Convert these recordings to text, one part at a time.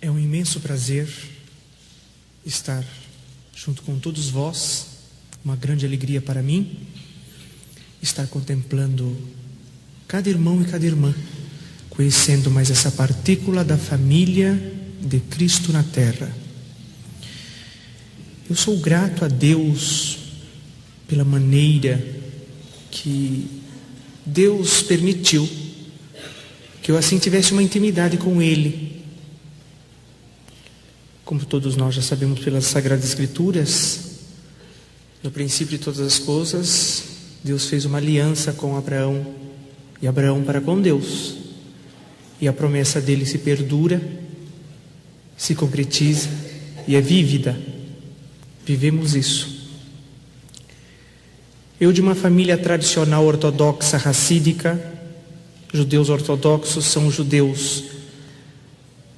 É um imenso prazer estar junto com todos vós, uma grande alegria para mim, estar contemplando cada irmão e cada irmã, conhecendo mais essa partícula da família de Cristo na Terra. Eu sou grato a Deus pela maneira que Deus permitiu que eu assim tivesse uma intimidade com Ele. Como todos nós já sabemos pelas Sagradas Escrituras, no princípio de todas as coisas, Deus fez uma aliança com Abraão, e Abraão para com Deus. E a promessa dele se perdura, se concretiza e é vívida. Vivemos isso. Eu, de uma família tradicional ortodoxa racídica, judeus ortodoxos são judeus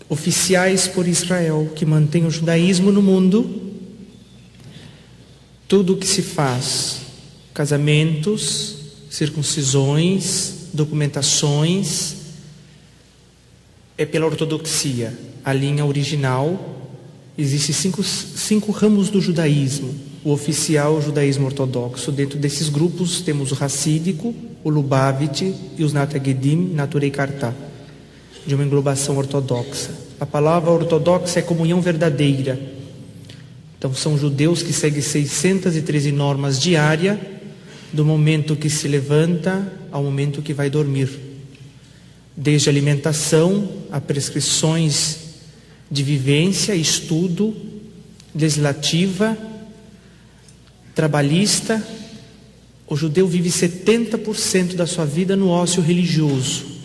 oficiais por Israel, que mantém o judaísmo no mundo. Tudo o que se faz, casamentos, circuncisões, documentações, é pela ortodoxia, a linha original. Existem cinco ramos do judaísmo. O oficial, o judaísmo ortodoxo. Dentro desses grupos temos o racídico, o Lubavitch e os Natagedim, Naturei Kartá, de uma englobação ortodoxa. A palavra ortodoxa é comunhão verdadeira. Então são judeus que seguem 613 normas diárias, do momento que se levanta ao momento que vai dormir. Desde alimentação a prescrições de vivência, estudo, legislativa, trabalhista. O judeu vive 70% da sua vida no ócio religioso.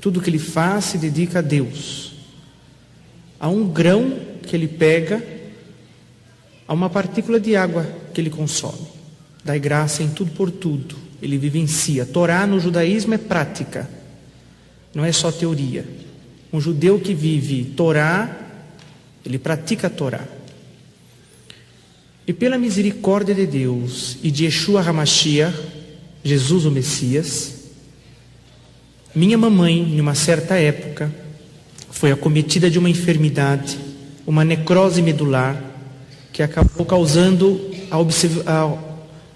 Tudo que ele faz se dedica a Deus. Há um grão que ele pega, há uma partícula de água que ele consome. Dai graça em tudo por tudo. Ele vivencia. Torá no judaísmo é prática, não é só teoria. Um judeu que vive Torá, ele pratica a Torá. E pela misericórdia de Deus e de Yeshua HaMashiach, Jesus o Messias, minha mamãe, em uma certa época, foi acometida de uma enfermidade, uma necrose medular, que acabou causando a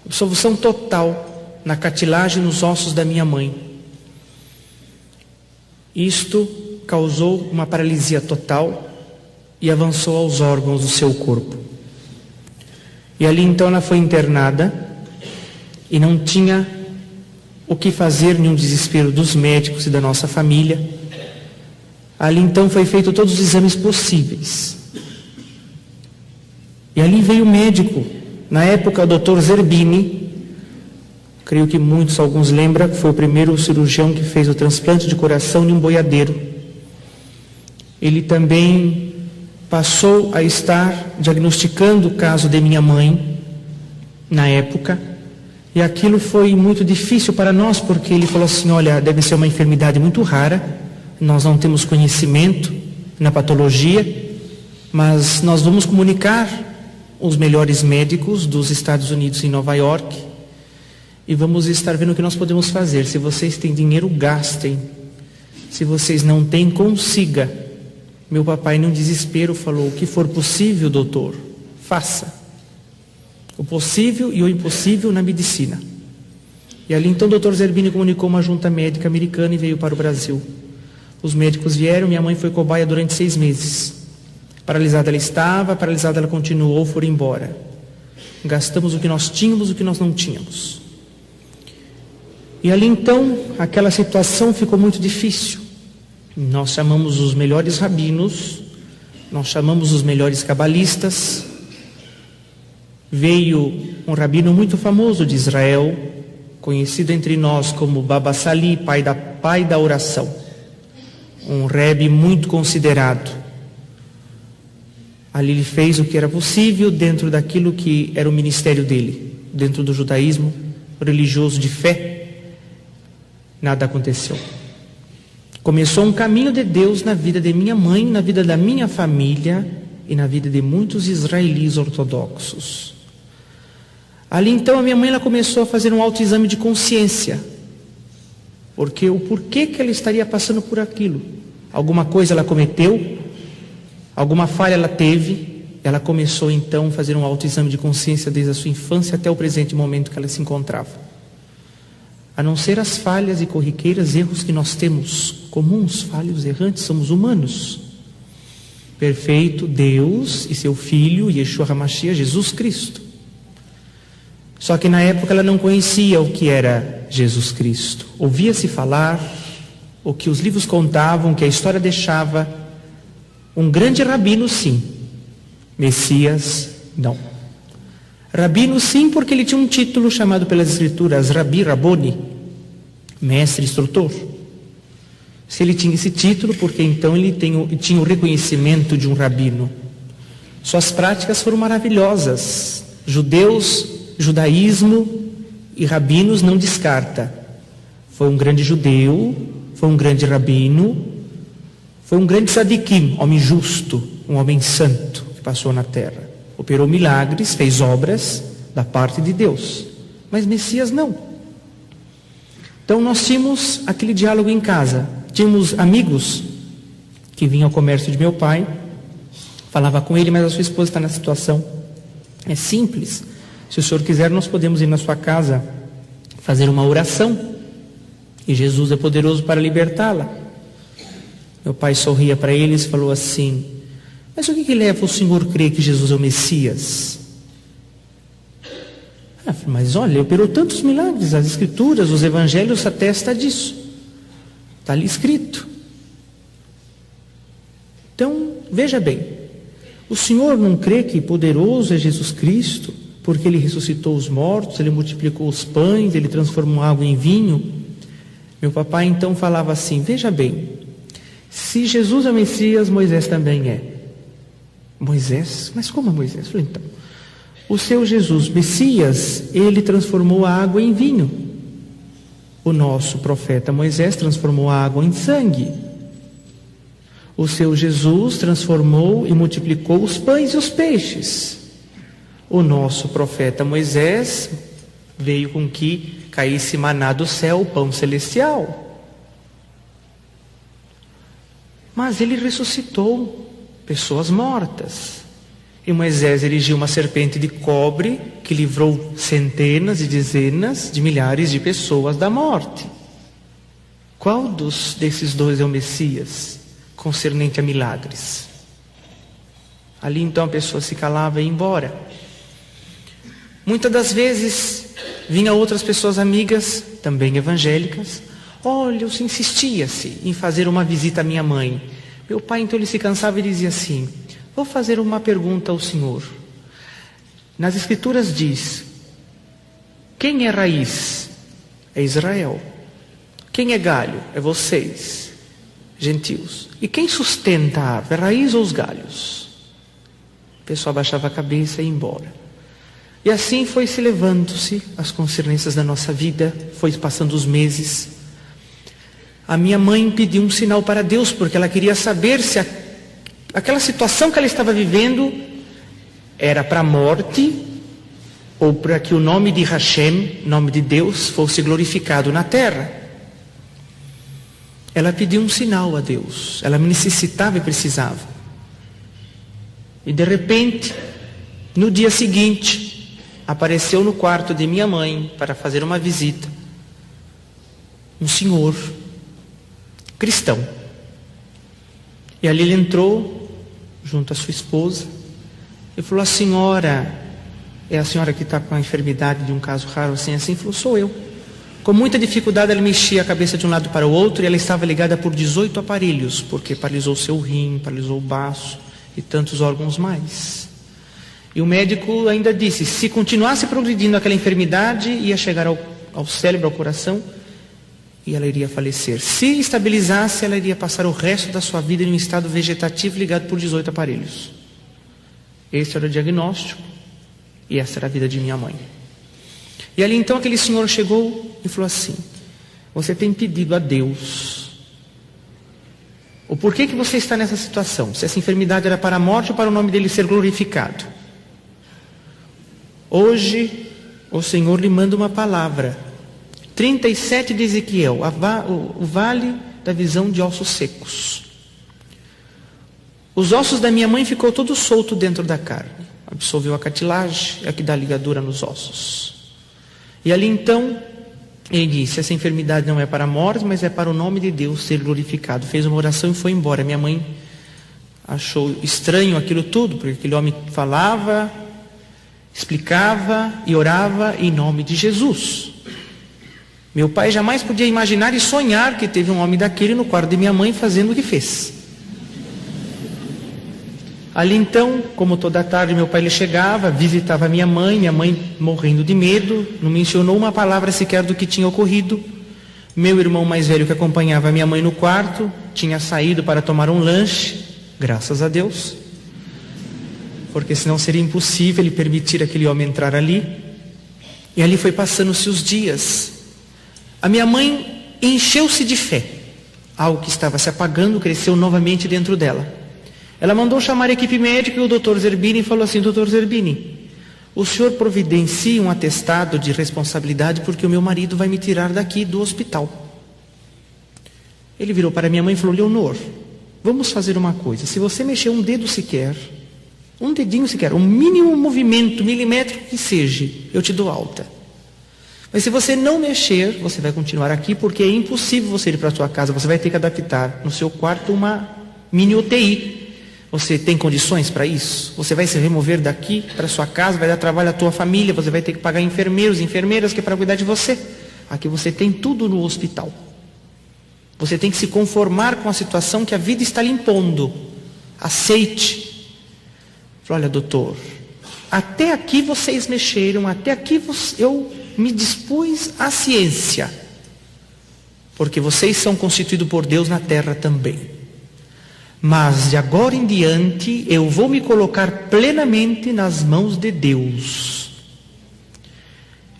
absolução total na cartilagem e nos ossos da minha mãe. Isto causou uma paralisia total e avançou aos órgãos do seu corpo. E ali então ela foi internada e não tinha o que fazer, nenhum desespero dos médicos e da nossa família. Ali então foi feito todos os exames possíveis. E ali veio o médico, na época o Dr. Zerbini, creio que muitos, alguns lembram, foi o primeiro cirurgião que fez o transplante de coração de um boiadeiro. Ele também passou a estar diagnosticando o caso de minha mãe, na época, e aquilo foi muito difícil para nós, porque ele falou assim: olha, deve ser uma enfermidade muito rara, nós não temos conhecimento na patologia, mas nós vamos comunicar os melhores médicos dos Estados Unidos em Nova York e vamos estar vendo o que nós podemos fazer. Se vocês têm dinheiro, gastem. Se vocês não têm, consiga. Meu papai, num desespero, falou: o que for possível, doutor, faça. O possível e o impossível na medicina. E ali então o Dr. Zerbini comunicou uma junta médica americana e veio para o Brasil. Os médicos vieram, minha mãe foi cobaia durante 6 meses. Paralisada ela estava, paralisada ela continuou, foram embora. Gastamos o que nós tínhamos, o que nós não tínhamos. E ali então, aquela situação ficou muito difícil. Nós chamamos os melhores rabinos, nós chamamos os melhores cabalistas. Veio um rabino muito famoso de Israel, conhecido entre nós como Baba Sali, pai da oração. Um rebbe muito considerado. Ali ele fez o que era possível dentro daquilo que era o ministério dele, dentro do judaísmo religioso de fé. Nada aconteceu. Começou um caminho de Deus na vida de minha mãe, na vida da minha família e na vida de muitos israelis ortodoxos. Ali então a minha mãe ela começou a fazer um autoexame de consciência, porque o porquê que ela estaria passando por aquilo. Alguma coisa ela cometeu, Alguma falha ela teve, ela começou então a fazer um autoexame de consciência desde a sua infância até o presente momento que ela se encontrava. A não ser as falhas e corriqueiras, erros que nós temos, comuns, falhos, errantes, somos humanos. Perfeito Deus e seu Filho, Yeshua HaMashiach, Jesus Cristo. Só que na época ela não conhecia o que era Jesus Cristo. Ouvia-se falar, o que os livros contavam, que a história deixava, um grande rabino sim, Messias não. Rabino sim, porque ele tinha um título chamado pelas escrituras Rabi, Raboni, mestre, instrutor. Se ele tinha esse título, porque então ele tinha o reconhecimento de um rabino. Suas práticas foram maravilhosas. Judeus, judaísmo e rabinos não descarta. Foi um grande judeu, foi um grande rabino, foi um grande tzadikim, homem justo, um homem santo que passou na terra. Operou milagres, fez obras da parte de Deus. Mas Messias não. Então nós tínhamos aquele diálogo em casa. Tínhamos amigos que vinham ao comércio de meu pai, falava com ele, mas a sua esposa está na situação. É simples. Se o senhor quiser, nós podemos ir na sua casa fazer uma oração. E Jesus é poderoso para libertá-la. Meu pai sorria para eles e falou assim: mas o que leva o senhor a crer que Jesus é o Messias? Mas olha, operou tantos milagres, as escrituras, os evangelhos atestam disso. Está ali escrito. Então, veja bem, o senhor não crê que poderoso é Jesus Cristo, porque ele ressuscitou os mortos, ele multiplicou os pães, ele transformou água em vinho? Meu papai então falava assim: veja bem, se Jesus é o Messias, Moisés também é. Moisés? Mas como é Moisés? Eu falei, então, o seu Jesus, Messias, ele transformou a água em vinho. O nosso profeta Moisés transformou a água em sangue. O seu Jesus transformou e multiplicou os pães e os peixes. O nosso profeta Moisés veio com que caísse maná do céu, o pão celestial. Mas ele ressuscitou pessoas mortas. E Moisés erigiu uma serpente de cobre que livrou centenas e dezenas de milhares de pessoas da morte. Qual desses dois é o Messias, concernente a milagres? Ali então a pessoa se calava e ia embora. Muitas das vezes vinham outras pessoas amigas, também evangélicas. Olha, insistia-se em fazer uma visita à minha mãe. Meu pai então ele se cansava e dizia assim: vou fazer uma pergunta ao senhor. Nas escrituras diz: quem é raiz? É Israel. Quem é galho? É vocês, gentios. E quem sustenta a árvore? A raiz ou os galhos? O pessoal abaixava a cabeça e ia embora. E assim foi se levando-se as concernências da nossa vida, foi passando os meses. A minha mãe pediu um sinal para Deus, porque ela queria saber se aquela situação que ela estava vivendo era para a morte ou para que o nome de Hashem, nome de Deus, fosse glorificado na terra. Ela pediu um sinal a Deus, ela me necessitava e precisava. E de repente, no dia seguinte, apareceu no quarto de minha mãe para fazer uma visita um senhor cristão. E ali ele entrou junto à sua esposa e falou: a senhora é a senhora que está com a enfermidade de um caso raro assim? Falou: sou eu. Com muita dificuldade ela mexia a cabeça de um lado para o outro, e ela estava ligada por 18 aparelhos, porque paralisou o seu rim, paralisou o baço e tantos órgãos mais. E o médico ainda disse: se continuasse progredindo aquela enfermidade, ia chegar ao cérebro, ao coração, e ela iria falecer. Se estabilizasse, ela iria passar o resto da sua vida em um estado vegetativo ligado por 18 aparelhos. Esse era o diagnóstico, e essa era a vida de minha mãe. E ali então aquele senhor chegou e falou assim: você tem pedido a Deus o porquê que você está nessa situação, se essa enfermidade era para a morte ou para o nome dele ser glorificado. Hoje o Senhor lhe manda uma palavra, 37 de Ezequiel, o vale da visão de ossos secos. Os ossos da minha mãe ficou todo solto dentro da carne. Absorveu a cartilagem, é que dá ligadura nos ossos. E ali então, ele disse, essa enfermidade não é para a morte, mas é para o nome de Deus ser glorificado. Fez uma oração e foi embora. Minha mãe achou estranho aquilo tudo, porque aquele homem falava, explicava e orava em nome de Jesus. Meu pai jamais podia imaginar e sonhar que teve um homem daquele no quarto de minha mãe fazendo o que fez. Ali então, como toda tarde meu pai ele chegava, visitava minha mãe morrendo de medo, não mencionou uma palavra sequer do que tinha ocorrido. Meu irmão mais velho que acompanhava minha mãe no quarto, tinha saído para tomar um lanche, graças a Deus, porque senão seria impossível ele permitir aquele homem entrar ali. E ali foi passando-se os dias. A minha mãe encheu-se de fé. Algo que estava se apagando cresceu novamente dentro dela. Ela mandou chamar a equipe médica e o Dr. Zerbini falou assim: Dr. Zerbini, o senhor providencia um atestado de responsabilidade porque o meu marido vai me tirar daqui do hospital. Ele virou para minha mãe e falou: Leonor, vamos fazer uma coisa. Se você mexer um dedo sequer, um dedinho sequer, um mínimo movimento milimétrico que seja, eu te dou alta. Mas se você não mexer, você vai continuar aqui, porque é impossível você ir para a sua casa. Você vai ter que adaptar no seu quarto uma mini UTI. Você tem condições para isso? Você vai se remover daqui para a sua casa, vai dar trabalho à tua família, você vai ter que pagar enfermeiros, enfermeiras que é para cuidar de você. Aqui você tem tudo no hospital. Você tem que se conformar com a situação que a vida está lhe impondo. Aceite. Olha, doutor, até aqui vocês mexeram, até aqui eu me dispus à ciência, porque vocês são constituídos por Deus na terra também. Mas de agora em diante eu vou me colocar plenamente nas mãos de Deus.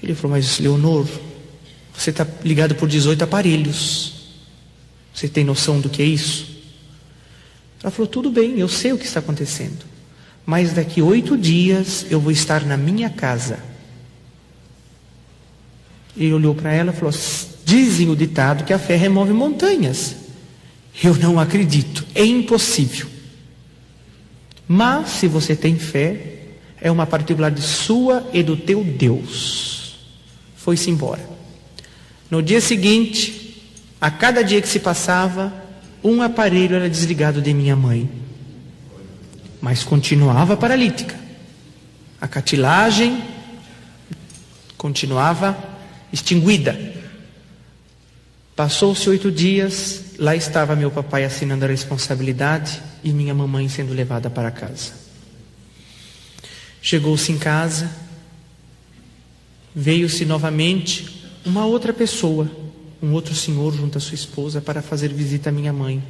Ele falou: mas Leonor, você está ligado por 18 aparelhos. Você tem noção do que é isso? Ela falou: tudo bem, eu sei o que está acontecendo. Mas daqui 8 dias eu vou estar na minha casa. Ele olhou para ela e falou: dizem o ditado que a fé remove montanhas. Eu não acredito, é impossível. Mas se você tem fé, é uma particularidade sua e do teu Deus. Foi-se embora. No dia seguinte, a cada dia que se passava, um aparelho era desligado de minha mãe, mas continuava paralítica. A cartilagem continuava extinguida. Passou-se 8 dias, lá estava meu papai assinando a responsabilidade e minha mamãe sendo levada para casa. Chegou-se em casa, veio-se novamente uma outra pessoa, um outro senhor junto à sua esposa para fazer visita à minha mãe.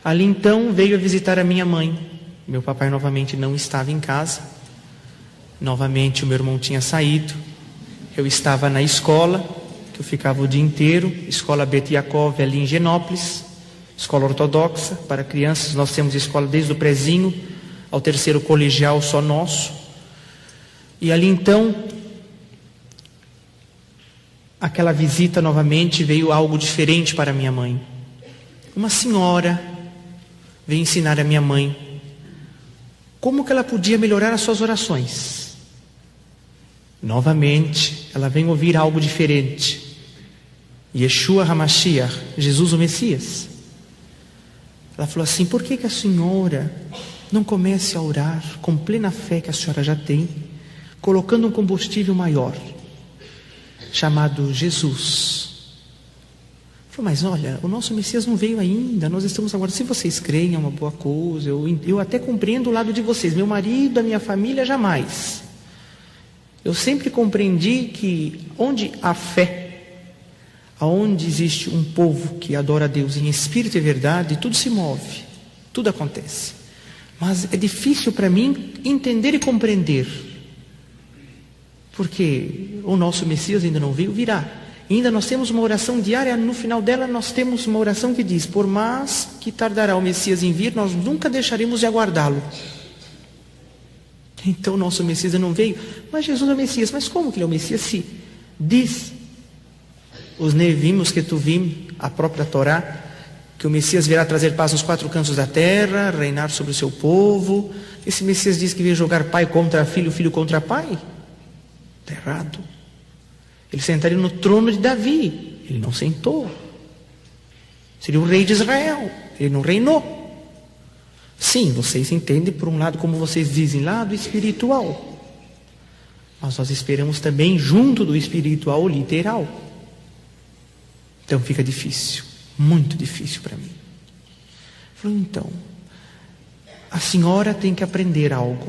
Ali então veio a visitar a minha mãe. Meu papai novamente não estava em casa. Novamente o meu irmão tinha saído. Eu estava na escola, que eu ficava o dia inteiro, escola Bet Yaakov ali em Genópolis, escola ortodoxa para crianças. Nós temos escola desde o prezinho ao 3º colegial só nosso. E ali então, aquela visita novamente veio algo diferente para minha mãe. Uma senhora veio ensinar a minha mãe como que ela podia melhorar as suas orações. Novamente, ela vem ouvir algo diferente. Yeshua HaMashiach, Jesus o Messias. Ela falou assim: por que a senhora não comece a orar com plena fé que a senhora já tem, colocando um combustível maior, chamado Jesus? Falou: mas olha, o nosso Messias não veio ainda, nós estamos agora, se vocês creem é uma boa coisa, eu até compreendo o lado de vocês, meu marido, a minha família, jamais. Eu sempre compreendi que onde há fé, aonde existe um povo que adora a Deus em espírito e verdade, tudo se move, tudo acontece. Mas é difícil para mim entender e compreender, porque o nosso Messias ainda não veio, virá. E ainda nós temos uma oração diária, no final dela nós temos uma oração que diz: por mais que tardará o Messias em vir, nós nunca deixaremos de aguardá-lo. Então o nosso Messias não veio, mas Jesus é o Messias. Mas como que ele é o Messias? Se diz os Nevim, os Ketuvim, a própria Torá, que o Messias virá trazer paz nos 4 cantos da terra, reinar sobre o seu povo. Esse Messias diz que veio jogar pai contra filho, filho contra pai. Está errado. Ele sentaria no trono de Davi. Ele não sentou. Seria o rei de Israel. Ele não reinou. Sim, vocês entendem por um lado, como vocês dizem, lado espiritual. Mas nós esperamos também junto do espiritual literal. Então fica difícil, muito difícil para mim. Falou, então, a senhora tem que aprender algo.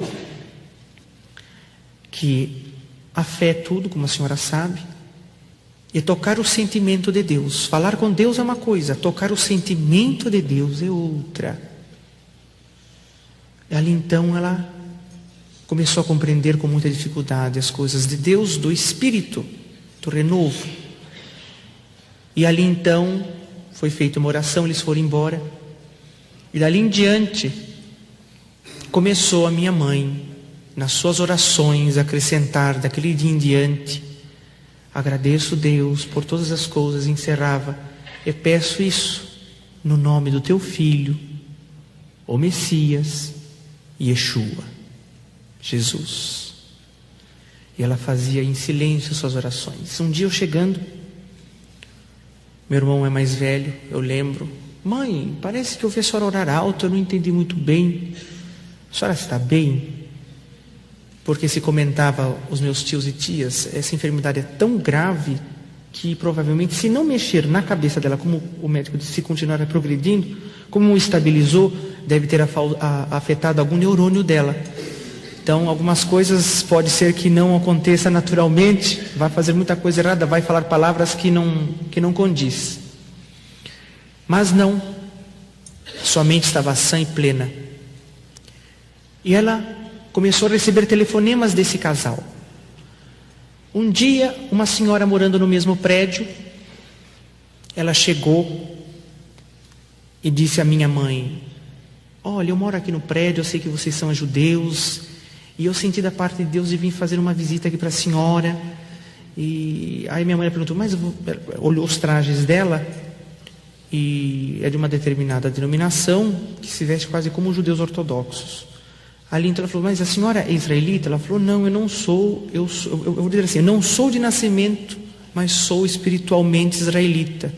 Que a fé é tudo, como a senhora sabe. E tocar o sentimento de Deus. Falar com Deus é uma coisa, tocar o sentimento de Deus é outra. E ali então ela começou a compreender com muita dificuldade as coisas de Deus, do Espírito, do renovo. E ali então foi feita uma oração, eles foram embora. E dali em diante começou a minha mãe, nas suas orações, a acrescentar daquele dia em diante: agradeço Deus por todas as coisas, encerrava, e peço isso no nome do teu filho, o Messias, Yeshua, Jesus. E ela fazia em silêncio suas orações. Um dia eu chegando, meu irmão é mais velho, eu lembro: mãe, parece que eu vi a senhora orar alto, eu não entendi muito bem. A senhora está bem? Porque se comentava os meus tios e tias, essa enfermidade é tão grave que provavelmente, se não mexer na cabeça dela, como o médico disse, se continuar progredindo, como estabilizou, deve ter afetado algum neurônio dela. Então, algumas coisas pode ser que não aconteça naturalmente, vai fazer muita coisa errada, vai falar palavras que não condiz. Mas não, sua mente estava sã e plena. E ela começou a receber telefonemas desse casal. Um dia, uma senhora morando no mesmo prédio, ela chegou e disse à minha mãe: olha, eu moro aqui no prédio, eu sei que vocês são judeus, e eu senti da parte de Deus de vir fazer uma visita aqui para a senhora. E aí minha mãe perguntou, mas olhou os trajes dela, e é de uma determinada denominação, que se veste quase como os judeus ortodoxos. Ali então ela falou, mas a senhora é israelita? Ela falou, não, eu não sou, eu vou dizer assim, eu não sou de nascimento, mas sou espiritualmente israelita.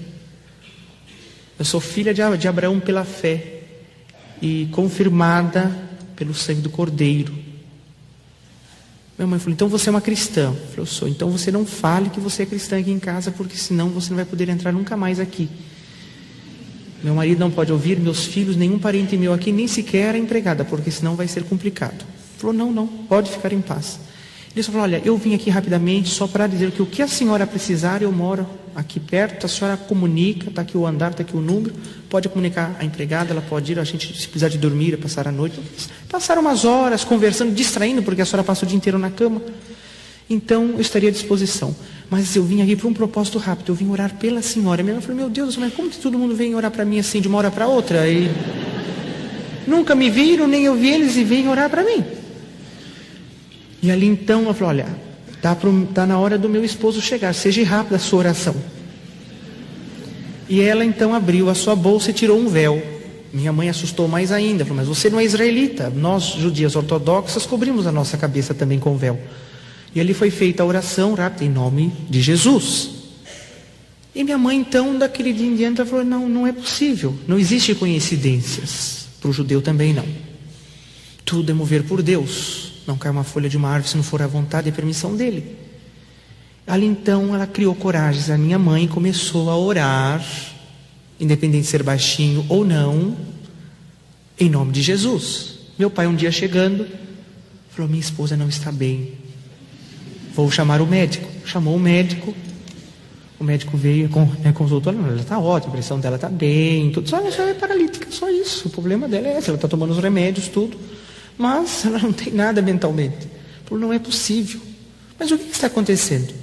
Eu sou filha de Abraão pela fé e confirmada pelo sangue do Cordeiro. Minha mãe falou, então você é uma cristã? Eu falei, eu sou. Então você não fale que você é cristã aqui em casa, porque senão você não vai poder entrar nunca mais aqui. Meu marido não pode ouvir, meus filhos, nenhum parente meu aqui, nem sequer a empregada, porque senão vai ser complicado. Falou, não, pode ficar em paz. Ele só falou, olha, eu vim aqui rapidamente só para dizer que o que a senhora precisar, eu moro aqui perto, a senhora comunica, está aqui o andar, está aqui o número, pode comunicar a empregada, ela pode ir, a gente, se precisar de dormir, passar a noite. Passaram umas horas conversando, distraindo, porque a senhora passa o dia inteiro na cama. Então, eu estaria à disposição. Mas eu vim aqui para um propósito rápido, eu vim orar pela senhora. Minha mãe falou, meu Deus, mas como que todo mundo vem orar para mim assim, de uma hora para outra? E nunca me viram, nem eu vi eles, e vêm orar para mim. E ali então, ela falou, olha, está na hora do meu esposo chegar, seja rápida a sua oração. E ela então abriu a sua bolsa e tirou um véu. Minha mãe assustou mais ainda, falou, mas você não é israelita, nós judias ortodoxas cobrimos a nossa cabeça também com véu. E ali foi feita a oração rápida, em nome de Jesus. E minha mãe então, daquele dia em diante, ela falou, não é possível, não existe coincidências, para o judeu também não. Tudo é mover por Deus, não cai uma folha de uma árvore se não for a vontade e a permissão dele. Ali então ela criou coragem, a minha mãe começou a orar, independente de ser baixinho ou não, em nome de Jesus. Meu pai um dia chegando, falou, minha esposa não está bem, vou chamar o médico. Chamou o médico veio, consultou, ela está ótima, a pressão dela está bem, tudo, só ela é paralítica, só isso, o problema dela é esse, ela está tomando os remédios, tudo, mas ela não tem nada mentalmente. Falou, não é possível. Mas o que está acontecendo?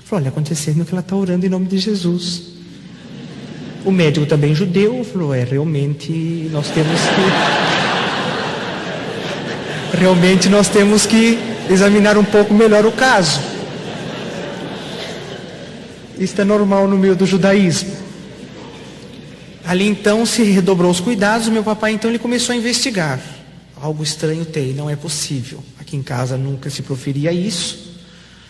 Falou, olha, acontecendo que ela está orando em nome de Jesus. O médico também judeu falou, realmente nós temos que examinar um pouco melhor o caso. Isso é normal no meio do judaísmo. Ali então se redobrou os cuidados. Meu papai então ele começou a investigar. Algo estranho tem, não é possível. Aqui em casa nunca se proferia isso.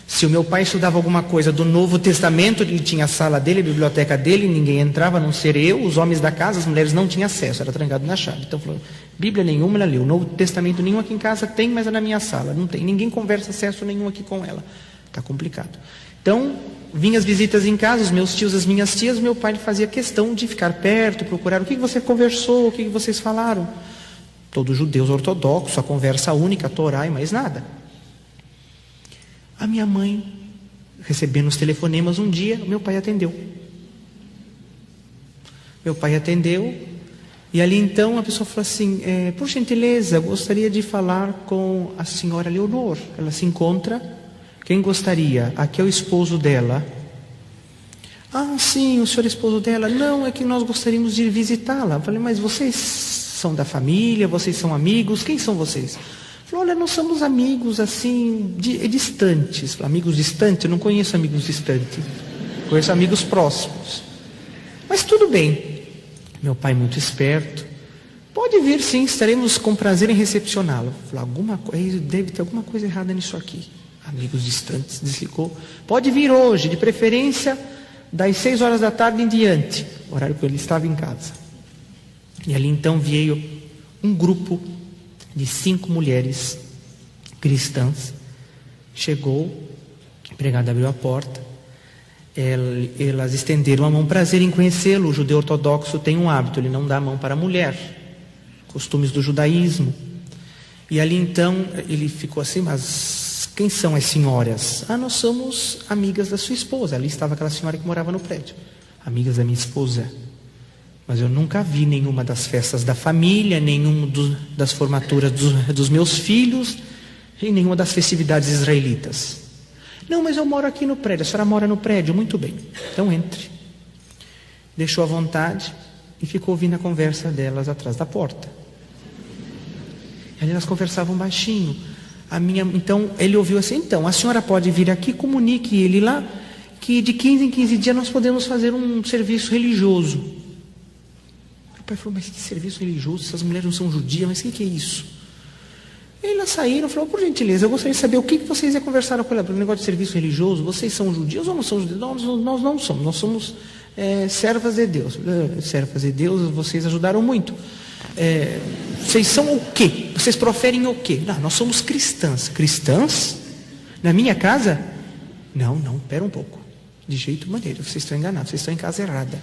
Se o meu pai estudava alguma coisa do Novo Testamento, ele tinha a sala dele, a biblioteca dele, ninguém entrava, a não ser eu, os homens da casa, as mulheres não tinham acesso, era trancado na chave. Então falou, Bíblia nenhuma ela leu, Novo Testamento nenhum aqui em casa tem, mas é na minha sala, não tem, ninguém conversa acesso nenhum aqui com ela. Está complicado. Então, vinham as visitas em casa, os meus tios, as minhas tias, meu pai fazia questão de ficar perto, procurar o que você conversou, o que vocês falaram. Todos judeus ortodoxos, a conversa única, a Torá e mais nada. A minha mãe, recebendo os telefonemas um dia, meu pai atendeu. Meu pai atendeu, e ali então a pessoa falou assim, por gentileza, gostaria de falar com a senhora Leonor. Ela se encontra, quem gostaria? Aqui é o esposo dela. Ah, sim, o senhor é esposo dela. Não, é que nós gostaríamos de visitá-la. Eu falei, mas vocês são da família, vocês são amigos, quem são vocês? Falou, olha, nós somos amigos assim, distantes. Falei, amigos distantes? Eu não conheço amigos distantes. Conheço amigos próximos. Mas tudo bem. Meu pai muito esperto. Pode vir sim, estaremos com prazer em recepcioná-lo. Falei, deve ter alguma coisa errada nisso aqui. Amigos distantes, desligou. Pode vir hoje, de preferência, das 6 horas da tarde em diante. Horário que ele estava em casa. E ali então veio um grupo de 5 mulheres cristãs. Chegou, a empregada abriu a porta, elas estenderam a mão, prazer em conhecê-lo. O judeu ortodoxo tem um hábito, ele não dá a mão para a mulher, costumes do judaísmo. E ali então ele ficou assim, mas quem são as senhoras? Ah, nós somos amigas da sua esposa. Ali estava aquela senhora que morava no prédio, amigas da minha esposa. Mas eu nunca vi nenhuma das festas da família, nenhuma das formaturas dos meus filhos, e nenhuma das festividades israelitas. Não, mas eu moro aqui no prédio. A senhora mora no prédio? Muito bem. Então entre. Deixou à vontade e ficou ouvindo a conversa delas atrás da porta. E ali elas conversavam baixinho. Então ele ouviu assim, então, a senhora pode vir aqui, comunique ele lá, que de 15 em 15 dias nós podemos fazer um serviço religioso. O pai falou, mas que serviço religioso? Essas mulheres não são judias, mas o que é isso? E elas saíram e falaram, por gentileza, eu gostaria de saber o que vocês já conversaram com ela, pelo negócio de serviço religioso, vocês são judeus ou não são judeus? Nós não somos, nós somos servas de Deus. Servas de Deus, vocês ajudaram muito. Vocês são o quê? Vocês proferem o quê? Não, nós somos cristãs. Cristãs? Na minha casa? Não, pera um pouco. De jeito maneiro, vocês estão enganados, vocês estão em casa errada.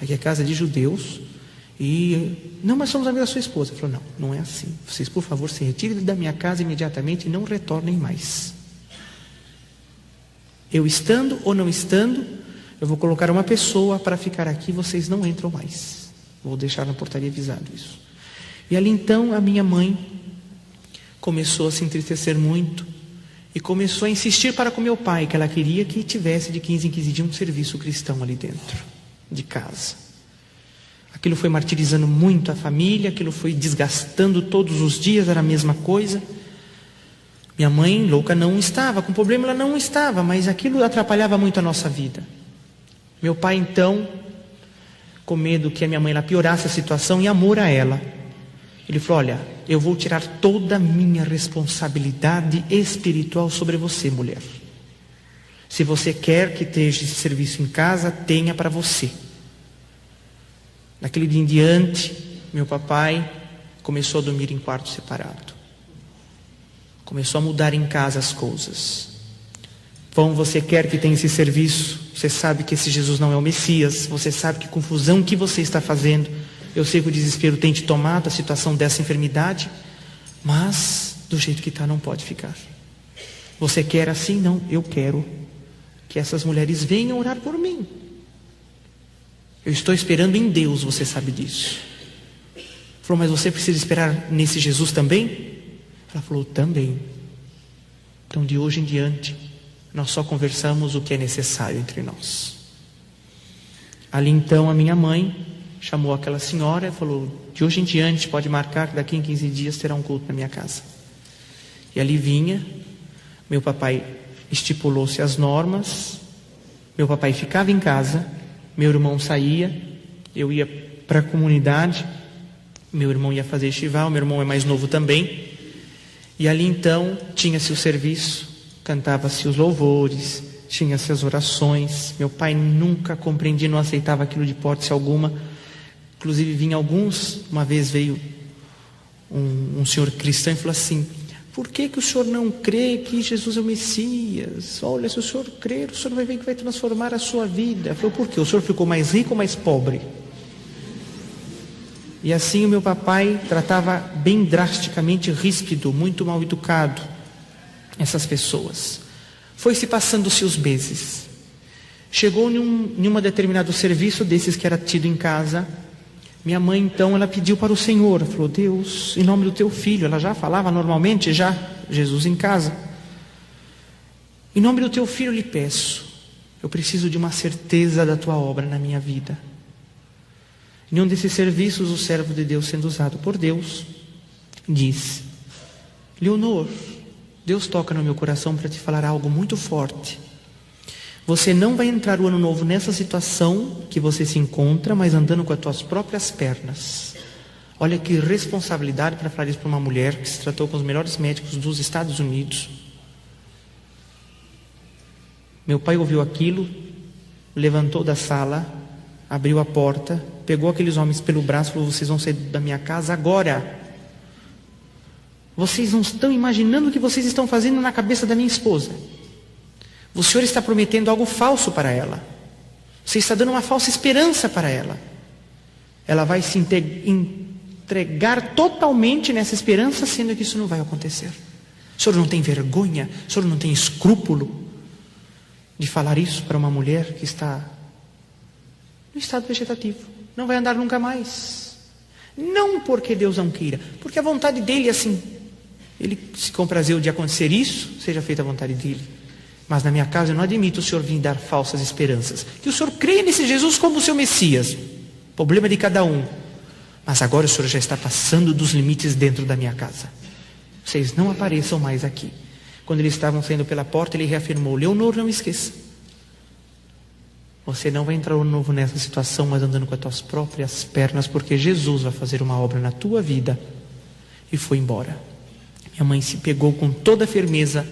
Aqui é casa de judeus. Não, mas somos amigos da sua esposa. Ele falou, não é assim. Vocês, por favor, se retirem da minha casa imediatamente e não retornem mais. Eu estando ou não estando, eu vou colocar uma pessoa para ficar aqui, vocês não entram mais. Vou deixar na portaria avisado isso. E ali então a minha mãe começou a se entristecer muito e começou a insistir para com meu pai, que ela queria que tivesse de 15 em 15 dias um serviço cristão ali dentro de casa. Aquilo foi martirizando muito a família, aquilo foi desgastando todos os dias, era a mesma coisa. Minha mãe, louca, não estava, com problema ela não estava, mas aquilo atrapalhava muito a nossa vida. Meu pai então, com medo que a minha mãe ela piorasse a situação, em amor a ela, ele falou, olha, eu vou tirar toda a minha responsabilidade espiritual sobre você, mulher. Se você quer que esteja esse serviço em casa, tenha para você. Naquele dia em diante, meu papai começou a dormir em quarto separado. Começou a mudar em casa as coisas. Você quer que tenha esse serviço? Você sabe que esse Jesus não é o Messias. Você sabe que confusão que você está fazendo. Eu sei que o desespero tem te tomado, a situação dessa enfermidade. Mas, do jeito que está, não pode ficar. Você quer assim? Não, eu quero que essas mulheres venham orar por mim. Eu estou esperando em Deus, você sabe disso. Ele falou, mas você precisa esperar nesse Jesus também? Ela falou, também. Então de hoje em diante, nós só conversamos o que é necessário entre nós. Ali então a minha mãe chamou aquela senhora e falou, de hoje em diante pode marcar que daqui em 15 dias terá um culto na minha casa. E ali vinha, meu papai estipulou-se as normas, meu papai ficava em casa, meu irmão saía Eu ia para a comunidade, meu irmão ia fazer Shiva, o meu irmão é mais novo também, e ali então tinha-se o serviço, cantava-se os louvores, tinha-se as orações. Meu pai nunca compreendia, não aceitava aquilo de hipótese alguma. Inclusive vinha uma vez veio um senhor cristão e falou assim: por que o senhor não crê que Jesus é o Messias? Olha, se o senhor crer, o senhor vai ver que vai transformar a sua vida. Eu falei: por quê? O senhor ficou mais rico ou mais pobre? E assim o meu papai tratava bem drasticamente, ríspido, muito mal educado essas pessoas. Foi-se passando-se os meses. Chegou em um determinado serviço desses que era tido em casa. Minha mãe então, ela pediu para o Senhor, ela falou: Deus, em nome do teu filho, ela já falava normalmente, já Jesus em casa, em nome do teu filho lhe peço, eu preciso de uma certeza da tua obra na minha vida. Em um desses serviços, o servo de Deus, sendo usado por Deus, disse: Leonor, Deus toca no meu coração para te falar algo muito forte. Você não vai entrar o ano novo nessa situação que você se encontra, mas andando com as tuas próprias pernas. Olha que responsabilidade para falar isso para uma mulher que se tratou com os melhores médicos dos Estados Unidos. Meu pai ouviu aquilo, levantou da sala, abriu a porta, pegou aqueles homens pelo braço e falou: vocês vão sair da minha casa agora. Vocês não estão imaginando o que vocês estão fazendo na cabeça da minha esposa. O Senhor está prometendo algo falso para ela. Você está dando uma falsa esperança para ela. Ela vai se entregar totalmente nessa esperança, sendo que isso não vai acontecer. O Senhor não tem vergonha? O Senhor não tem escrúpulo de falar isso para uma mulher que está no estado vegetativo? Não vai andar nunca mais. Não porque Deus não queira, porque a vontade dele é assim. Ele se comprazeu de acontecer isso, seja feita a vontade dele. Mas na minha casa eu não admito o Senhor vir dar falsas esperanças. Que o Senhor creia nesse Jesus como o seu Messias. Problema de cada um. Mas agora o Senhor já está passando dos limites dentro da minha casa. Vocês não apareçam mais aqui. Quando eles estavam saindo pela porta, ele reafirmou: Leonor, não esqueça. Você não vai entrar de novo nessa situação, mas andando com as tuas próprias pernas, porque Jesus vai fazer uma obra na tua vida. E foi embora. Minha mãe se pegou com toda a firmeza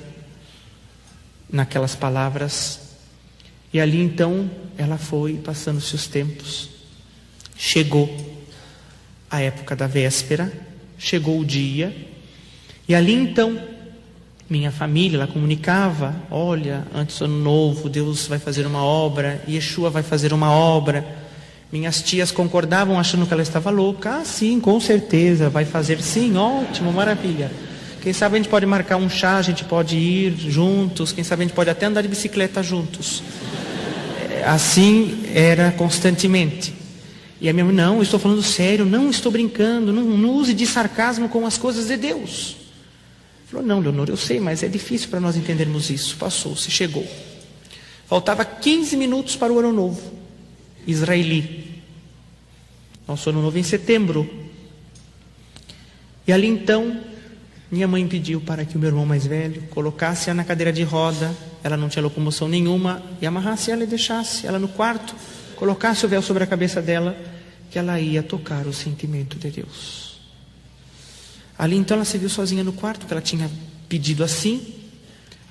naquelas palavras, e ali então ela foi passando-se os tempos. Chegou a época da véspera, chegou o dia, e ali então minha família, ela comunicava: olha, antes do ano novo Deus vai fazer uma obra, Yeshua vai fazer uma obra. Minhas tias concordavam, achando que ela estava louca. Ah, sim, com certeza, vai fazer, sim, ótimo, maravilha. Quem sabe a gente pode marcar um chá, a gente pode ir juntos, quem sabe a gente pode até andar de bicicleta juntos. Assim era constantemente. E a minha mãe: não, eu estou falando sério, não estou brincando, não use de sarcasmo com as coisas de Deus. Falou: não, Leonor, eu sei, mas é difícil para nós entendermos isso. Passou-se, chegou. Faltava 15 minutos para o ano novo israeli. Nosso ano novo em setembro. E ali então minha mãe pediu para que o meu irmão mais velho colocasse-a na cadeira de roda, ela não tinha locomoção nenhuma, e amarrasse ela e deixasse ela no quarto, colocasse o véu sobre a cabeça dela, que ela ia tocar o sentimento de Deus. Ali então ela se viu sozinha no quarto, que ela tinha pedido assim.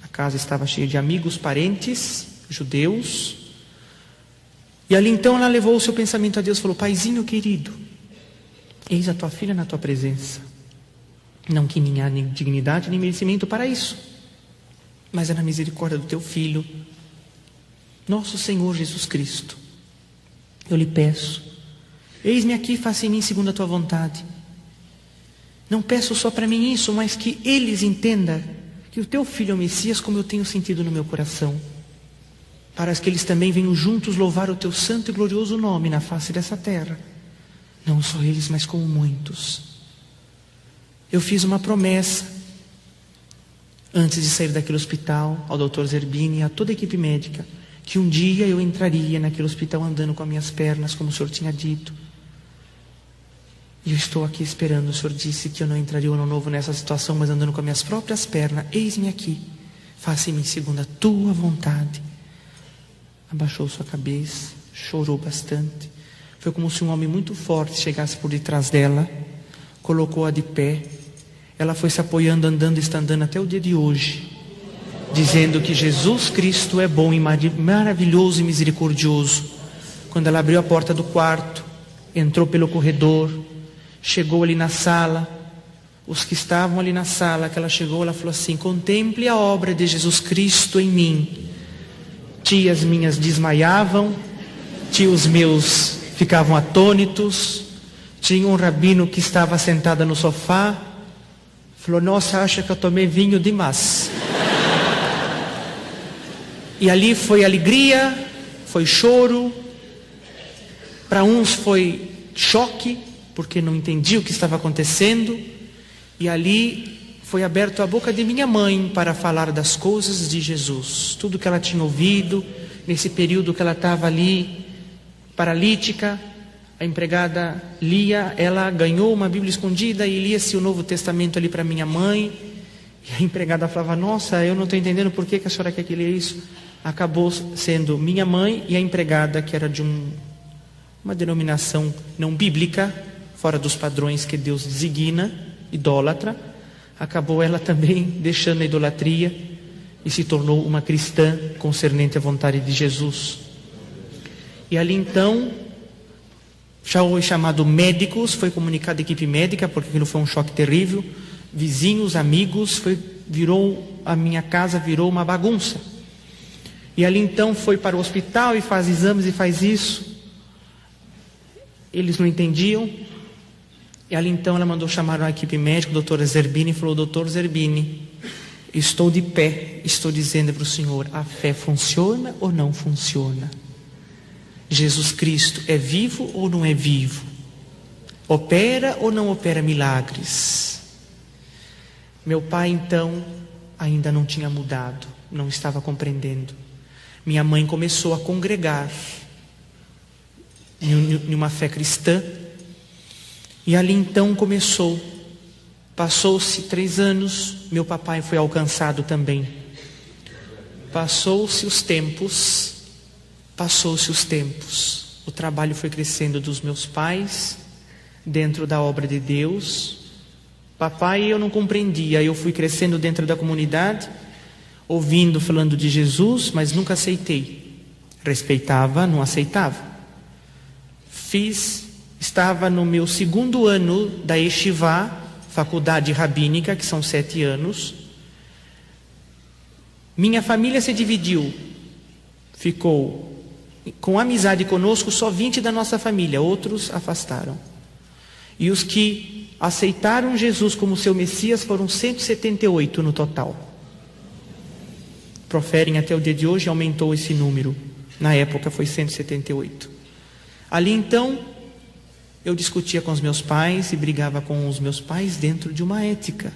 A casa estava cheia de amigos, parentes, judeus. E ali então ela levou o seu pensamento a Deus e falou: Paizinho querido, eis a tua filha na tua presença. Não que nem há nem dignidade nem merecimento para isso, mas é na misericórdia do teu Filho, nosso Senhor Jesus Cristo. Eu lhe peço: eis-me aqui, faça em mim segundo a tua vontade. Não peço só para mim isso, mas que eles entendam que o teu Filho é o Messias, como eu tenho sentido no meu coração, para que eles também venham juntos louvar o teu santo e glorioso nome na face dessa terra. Não só eles, mas como muitos. Eu fiz uma promessa antes de sair daquele hospital ao Dr. Zerbini e a toda a equipe médica, que um dia eu entraria naquele hospital andando com as minhas pernas, como o Senhor tinha dito. E eu estou aqui esperando. O Senhor disse que eu não entraria o ano novo nessa situação, mas andando com as minhas próprias pernas. Eis-me aqui, faça em mim segundo a tua vontade. Abaixou sua cabeça, chorou bastante. Foi como se um homem muito forte chegasse por detrás dela, colocou-a de pé. Ela foi se apoiando, andando, está andando até o dia de hoje, dizendo que Jesus Cristo é bom e maravilhoso e misericordioso. Quando ela abriu a porta do quarto, entrou pelo corredor, chegou ali na sala, os que estavam ali na sala, que ela chegou, ela falou assim: contemple a obra de Jesus Cristo em mim. Tias minhas desmaiavam, tios meus ficavam atônitos, tinha um rabino que estava sentada no sofá, falou: nossa, acha que eu tomei vinho demais. E ali foi alegria, foi choro, para uns foi choque, porque não entendia o que estava acontecendo, e ali foi aberto a boca de minha mãe para falar das coisas de Jesus, tudo que ela tinha ouvido, nesse período que ela estava ali, paralítica. A empregada lia, ela ganhou uma Bíblia escondida e lia-se o Novo Testamento ali para minha mãe, e a empregada falava: nossa, eu não estou entendendo por que a senhora quer que leia isso. Acabou sendo minha mãe e a empregada, que era de uma denominação não bíblica, fora dos padrões que Deus designa, idólatra, acabou ela também deixando a idolatria e se tornou uma cristã concernente à vontade de Jesus. E ali então, já foi chamado médicos, foi comunicada a equipe médica, porque aquilo foi um choque terrível, vizinhos, amigos, a minha casa virou uma bagunça. E ali então foi para o hospital e faz exames e faz isso. Eles não entendiam. E ali então ela mandou chamar a equipe médica, o doutor Zerbini, e falou: doutor Zerbini, estou de pé, estou dizendo para o senhor, a fé funciona ou não funciona? Jesus Cristo é vivo ou não é vivo? Opera ou não opera milagres? Meu pai então ainda não tinha mudado, não estava compreendendo. Minha mãe começou a congregar em uma fé cristã, e ali então passou-se 3 anos, meu papai foi alcançado também. Passou-se os tempos, o trabalho foi crescendo dos meus pais, dentro da obra de Deus. Papai, eu não compreendia, eu fui crescendo dentro da comunidade, ouvindo, falando de Jesus, mas nunca aceitei. Respeitava, não aceitava. Estava no meu 2º ano da Yeshivá, faculdade rabínica, que são 7 anos. Minha família se dividiu, ficou com amizade conosco só 20 da nossa família, outros afastaram. E os que aceitaram Jesus como seu Messias foram 178 no total. Proferem até o dia de hoje, aumentou esse número. Na época foi 178. Ali então, eu discutia com os meus pais e brigava com os meus pais dentro de uma ética.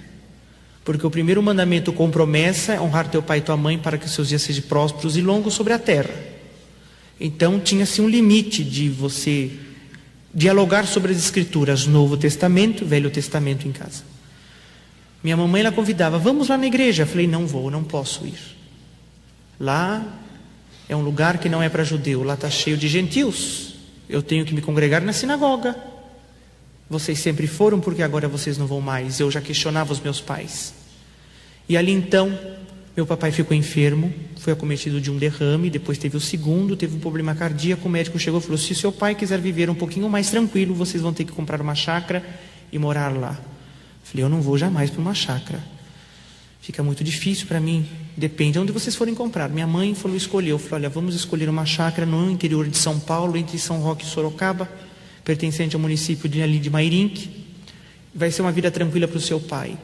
Porque o primeiro mandamento com promessa é honrar teu pai e tua mãe para que os seus dias sejam prósperos e longos sobre a terra. Então tinha-se um limite de você dialogar sobre as escrituras, Novo Testamento, Velho Testamento em casa. Minha mamãe ela convidava: vamos lá na igreja. Eu falei: não vou, não posso ir. Lá é um lugar que não é para judeu, lá está cheio de gentios. Eu tenho que me congregar na sinagoga. Vocês sempre foram, porque agora vocês não vão mais. Eu já questionava os meus pais. E ali então, meu papai ficou enfermo, foi acometido de um derrame, depois teve o segundo, teve um problema cardíaco. O médico chegou e falou: se seu pai quiser viver um pouquinho mais tranquilo, vocês vão ter que comprar uma chácara e morar lá. Eu falei: eu não vou jamais para uma chácara. Fica muito difícil para mim. Depende de onde vocês forem comprar. Minha mãe falou: escolheu. Eu falei: olha, vamos escolher uma chácara no interior de São Paulo, entre São Roque e Sorocaba, pertencente ao município de Mairinque. Vai ser uma vida tranquila para o seu pai.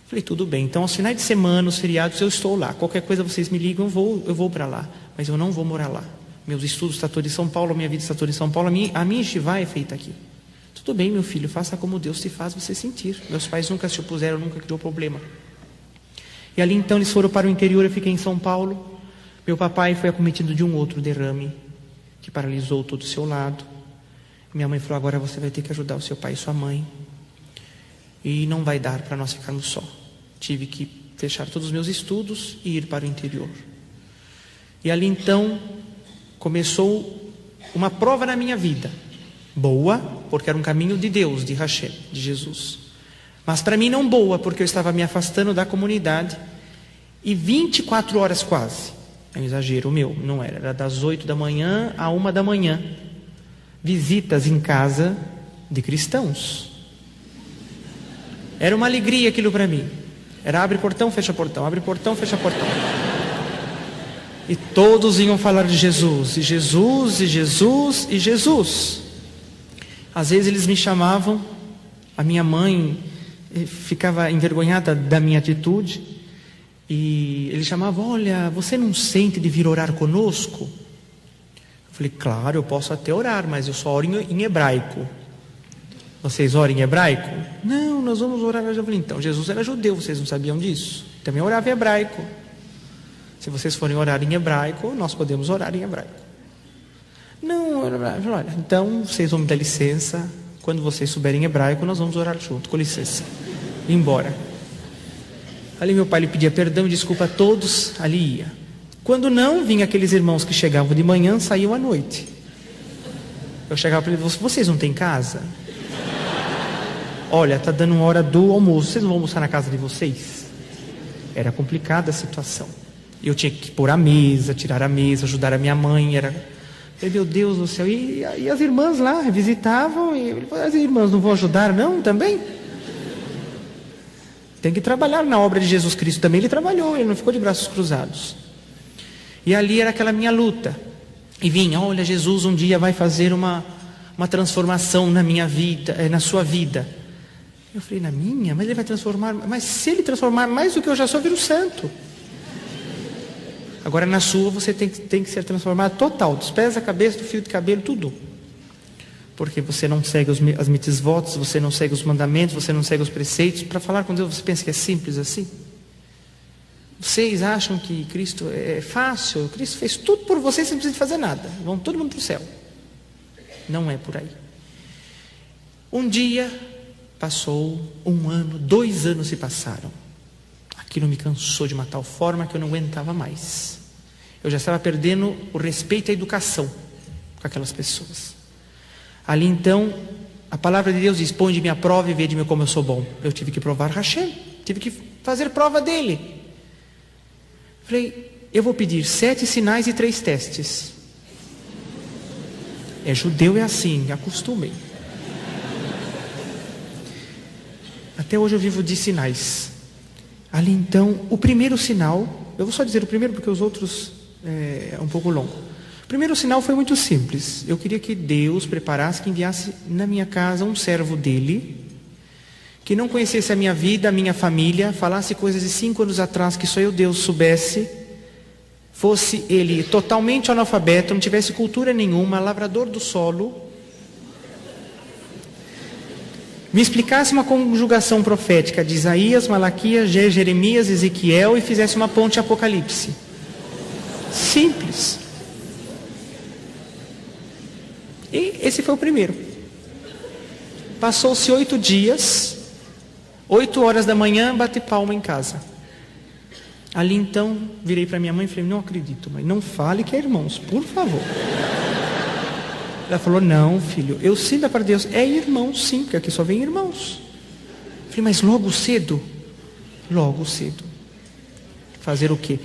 Falei: tudo bem. Então, aos finais de semana, os feriados, eu estou lá. Qualquer coisa vocês me ligam, eu vou para lá. Mas eu não vou morar lá. Meus estudos estão todos em São Paulo, minha vida está toda em São Paulo. A minha yeshivá é feita aqui. Tudo bem, meu filho, faça como Deus te faz você sentir. Meus pais nunca se opuseram, nunca criou problema. E ali então eles foram para o interior, eu fiquei em São Paulo. Meu papai foi acometido de um outro derrame, que paralisou todo o seu lado. Minha mãe falou: agora você vai ter que ajudar o seu pai e sua mãe. E não vai dar para nós ficarmos só. Tive que fechar todos os meus estudos e ir para o interior. E ali então começou uma prova na minha vida. Boa, porque era um caminho de Deus, de Hashem, de Jesus. Mas para mim não boa, porque eu estava me afastando da comunidade. E 24 horas quase, é um exagero meu, não era, era das 8 da manhã à 1 da manhã, visitas em casa de cristãos. Era uma alegria aquilo para mim. Era abre portão, fecha portão, abre portão, fecha portão. E todos iam falar de Jesus, e Jesus, e Jesus, e Jesus. Às vezes eles me chamavam, a minha mãe ficava envergonhada da minha atitude, e ele chamava, olha, você não sente de vir orar conosco? Eu falei, claro, eu posso até orar, mas eu só oro em hebraico. Vocês oram em hebraico? Não, nós vamos orar. Eu falei, então, Jesus era judeu, vocês não sabiam disso? Também orava em hebraico. Se vocês forem orar em hebraico, nós podemos orar em hebraico. Não, olha, então vocês vão me dar licença. Quando vocês souberem hebraico, nós vamos orar junto, com licença. E embora. Ali meu pai lhe pedia perdão e desculpa a todos, ali ia. Quando não, vinha aqueles irmãos que chegavam de manhã, saíam à noite. Eu chegava para eles, vocês não têm casa? Olha, está dando hora do almoço, vocês não vão almoçar na casa de vocês? Era complicada a situação. Eu tinha que pôr a mesa, tirar a mesa, ajudar a minha mãe. Falei, meu Deus do céu. E as irmãs lá visitavam. E as irmãs não vão ajudar não também? Tem que trabalhar na obra de Jesus Cristo também. Ele trabalhou, ele não ficou de braços cruzados. E ali era aquela minha luta. E vinha, olha, Jesus um dia vai fazer uma transformação na minha vida, na sua vida. Eu falei, na minha? Mas ele vai transformar. Mas se ele transformar mais do que eu já sou, eu viro santo. Agora na sua você tem que ser transformado total, dos pés à cabeça, do fio de cabelo, tudo. Porque você não segue as mitzvot, você não segue os mandamentos, você não segue os preceitos. Para falar com Deus, você pensa que é simples assim? Vocês acham que Cristo é fácil? Cristo fez tudo por vocês, você não precisa fazer nada. Vão todo mundo para o céu. Não é por aí. Um dia passou, 1 ano, 2 anos se passaram. Aquilo me cansou de uma tal forma que eu não aguentava mais. Eu já estava perdendo o respeito e a educação com aquelas pessoas. Ali então, a palavra de Deus diz, põe-me à prova e vede-me como eu sou bom. Eu tive que provar Hashem, tive que fazer prova dele. Falei, eu vou pedir 7 sinais e 3 testes. É judeu, é assim, acostumem. Até hoje eu vivo de sinais. Ali então, o primeiro sinal, eu vou só dizer o primeiro porque os outros é um pouco longo. O primeiro sinal foi muito simples. Eu queria que Deus preparasse, que enviasse na minha casa um servo dele, que não conhecesse a minha vida, a minha família, falasse coisas de 5 anos atrás que só eu, Deus, soubesse, fosse ele totalmente analfabeto, não tivesse cultura nenhuma, lavrador do solo, me explicasse uma conjugação profética de Isaías, Malaquias, Jeremias, Ezequiel e fizesse uma ponte Apocalipse. Simples. E esse foi o primeiro. Passou-se 8 dias, 8 horas da manhã, bati palma em casa. Ali então, virei para minha mãe e falei, não acredito, mãe, não fale que é irmãos, por favor. Ela falou, não filho, eu sinto para Deus, é irmão sim, porque aqui só vem irmãos. Eu falei, mas logo cedo? Logo cedo. Fazer o quê?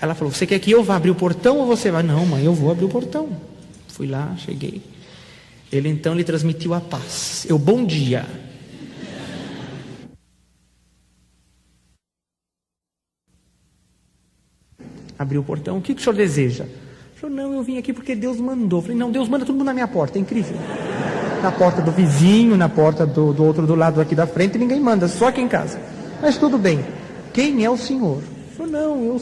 Ela falou, você quer que eu vá abrir o portão ou você vai? Não mãe, eu vou abrir o portão. Fui lá, cheguei. Ele então lhe transmitiu a paz. Eu, bom dia. Abriu o portão, o que o senhor deseja? Ele falou, não, eu vim aqui porque Deus mandou. Eu falei, não, Deus manda todo mundo na minha porta, é incrível. Na porta do vizinho, na porta do outro do lado aqui da frente, ninguém manda, só aqui em casa. Mas tudo bem, quem é o senhor? Ele falou, não,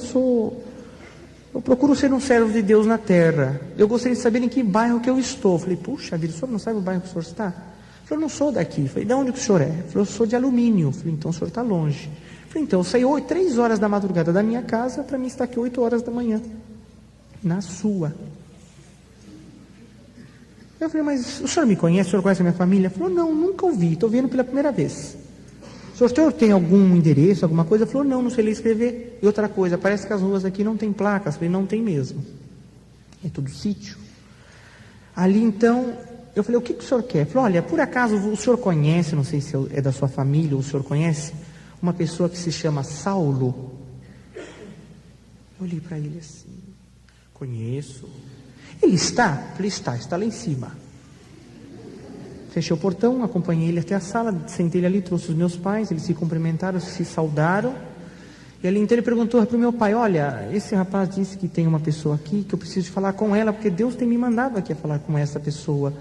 eu procuro ser um servo de Deus na terra. Eu gostaria de saber em que bairro que eu estou. Eu falei, puxa vida, o senhor não sabe o bairro que o senhor está? Ele falou, não sou daqui. Eu falei, de onde que o senhor é? Ele falou, eu sou de Alumínio. Eu falei, então o senhor está longe. Eu falei, então eu saí 3 horas da madrugada da minha casa para mim estar aqui 8 horas da manhã. Na sua. Eu falei, mas o senhor me conhece? O senhor conhece a minha família? Ele falou, não, nunca ouvi, estou vendo pela primeira vez. O senhor tem algum endereço, alguma coisa? Ele falou, não sei ler e escrever. E outra coisa, parece que as ruas aqui não tem placas. Eu falei, não tem mesmo. É tudo sítio. Ali então, Eu falei, o que o senhor quer? Ele falou, olha, por acaso o senhor conhece, não sei se é da sua família ou o senhor conhece, uma pessoa que se chama Saulo? Eu olhei para ele assim, conheço. Ele está? Eu falei, está lá em cima. Fechei o portão, acompanhei ele até a sala, sentei ele ali, trouxe os meus pais, eles se cumprimentaram, se saudaram. E ali então ele perguntou para o meu pai, olha, esse rapaz disse que tem uma pessoa aqui, que eu preciso falar com ela, porque Deus tem me mandado aqui a falar com essa pessoa.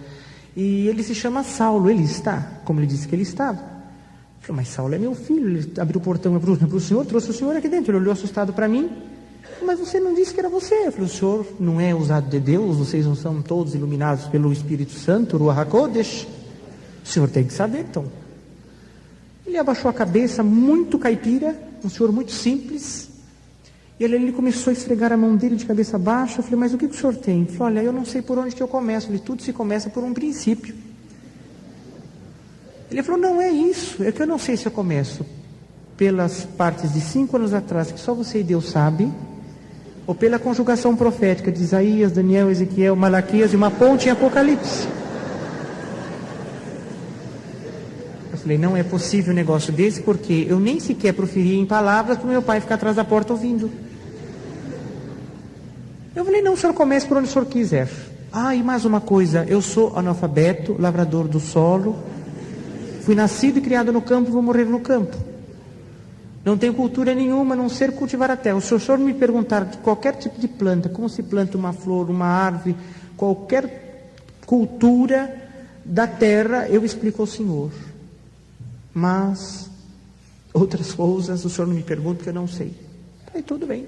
E ele se chama Saulo, ele está? Como ele disse que ele estava. Eu falei, mas Saulo é meu filho, ele abriu o portão para o senhor, trouxe o senhor aqui dentro. Ele olhou assustado para mim, mas você não disse que era você. Eu falei, o senhor não é usado de Deus, vocês não são todos iluminados pelo Espírito Santo, Ruach HaKodesh? O senhor tem que saber, então. Ele abaixou a cabeça, muito caipira, um senhor muito simples. E ele começou a esfregar a mão dele de cabeça baixa. Eu falei, mas o que o senhor tem? Ele falou, olha, eu não sei por onde que eu começo. Eu falei, tudo se começa por um princípio. Ele falou, não é isso, é que eu não sei se eu começo pelas partes de 5 anos atrás, que só você e Deus sabe, ou pela conjugação profética de Isaías, Daniel, Ezequiel, Malaquias e uma ponte em Apocalipse. Eu falei, não é possível um negócio desse, porque eu nem sequer proferi em palavras para o meu pai ficar atrás da porta ouvindo. Eu falei, não, o senhor comece por onde o senhor quiser. Ah, e mais uma coisa, eu sou analfabeto, lavrador do solo, fui nascido e criado no campo, vou morrer no campo. Não tenho cultura nenhuma, a não ser cultivar a terra. Se o senhor me perguntar de qualquer tipo de planta, como se planta uma flor, uma árvore, qualquer cultura da terra, eu explico ao senhor. Mas outras coisas o senhor não me pergunta, porque eu não sei. Aí tudo bem.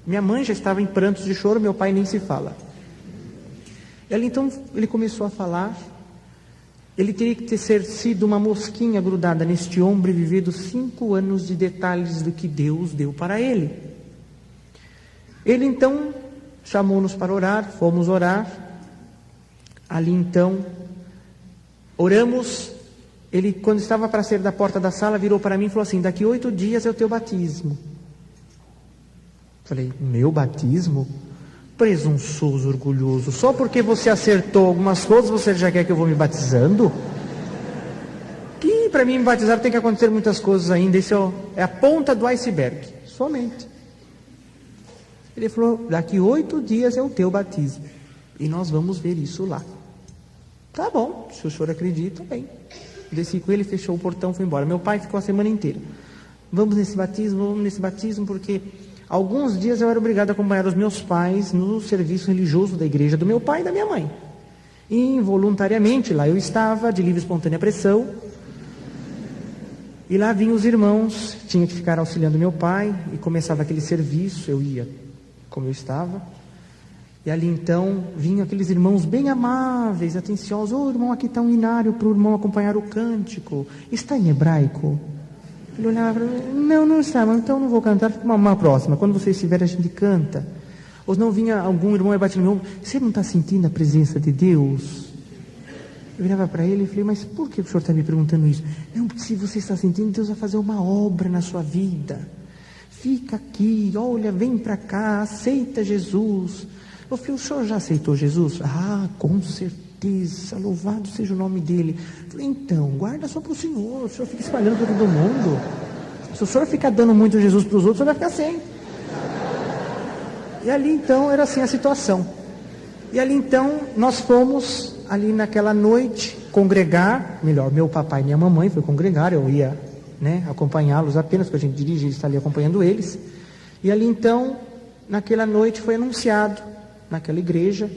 Minha mãe já estava em prantos de choro, meu pai nem se fala. Então ele começou a falar. Ele teria que ter sido uma mosquinha grudada neste ombro e vivido 5 anos de detalhes do que Deus deu para ele. Ele então chamou-nos para orar, fomos orar. Ali então, oramos. Ele, quando estava para sair da porta da sala, virou para mim e falou assim, daqui 8 dias é o teu batismo. Falei, meu batismo? Presunçoso, orgulhoso, só porque você acertou algumas coisas, você já quer que eu vou me batizando? Que para mim me batizar tem que acontecer muitas coisas ainda, isso é a ponta do iceberg, somente. Ele falou, daqui 8 dias é o teu batismo, e nós vamos ver isso lá. Tá bom, se o senhor acredita, bem. Desci com ele, fechou o portão, foi embora. Meu pai ficou a semana inteira. Vamos nesse batismo, porque alguns dias eu era obrigado a acompanhar os meus pais no serviço religioso da igreja do meu pai e da minha mãe. E involuntariamente lá eu estava, de livre e espontânea pressão. E lá vinham os irmãos, tinha que ficar auxiliando meu pai, e começava aquele serviço, eu ia como eu estava. E ali então vinham aqueles irmãos bem amáveis, atenciosos. Ô irmão, aqui está um inário para o irmão acompanhar o cântico. Está em hebraico? Ele olhava para mim, não está, mas então não vou cantar, fica uma próxima. Quando você estiver, a gente canta. Ou não vinha algum irmão e batia no meu ombro, você não está sentindo a presença de Deus? Eu olhava para ele e falei, mas por que o senhor está me perguntando isso? Não, porque se você está sentindo, Deus vai fazer uma obra na sua vida. Fica aqui, olha, vem para cá, aceita Jesus. Eu falei, o senhor já aceitou Jesus? Ah, com certeza, louvado seja o nome dele. Eu falei, então, guarda só para o senhor fica espalhando para todo mundo. Se o senhor ficar dando muito Jesus para os outros, o senhor vai ficar sem. E ali então, era assim a situação. E ali então, nós fomos, ali naquela noite, congregar, melhor, meu papai e minha mamãe foi congregar, eu ia, acompanhá-los apenas, porque a gente dirige, está ali acompanhando eles. E ali então, naquela noite foi anunciado, naquela igreja,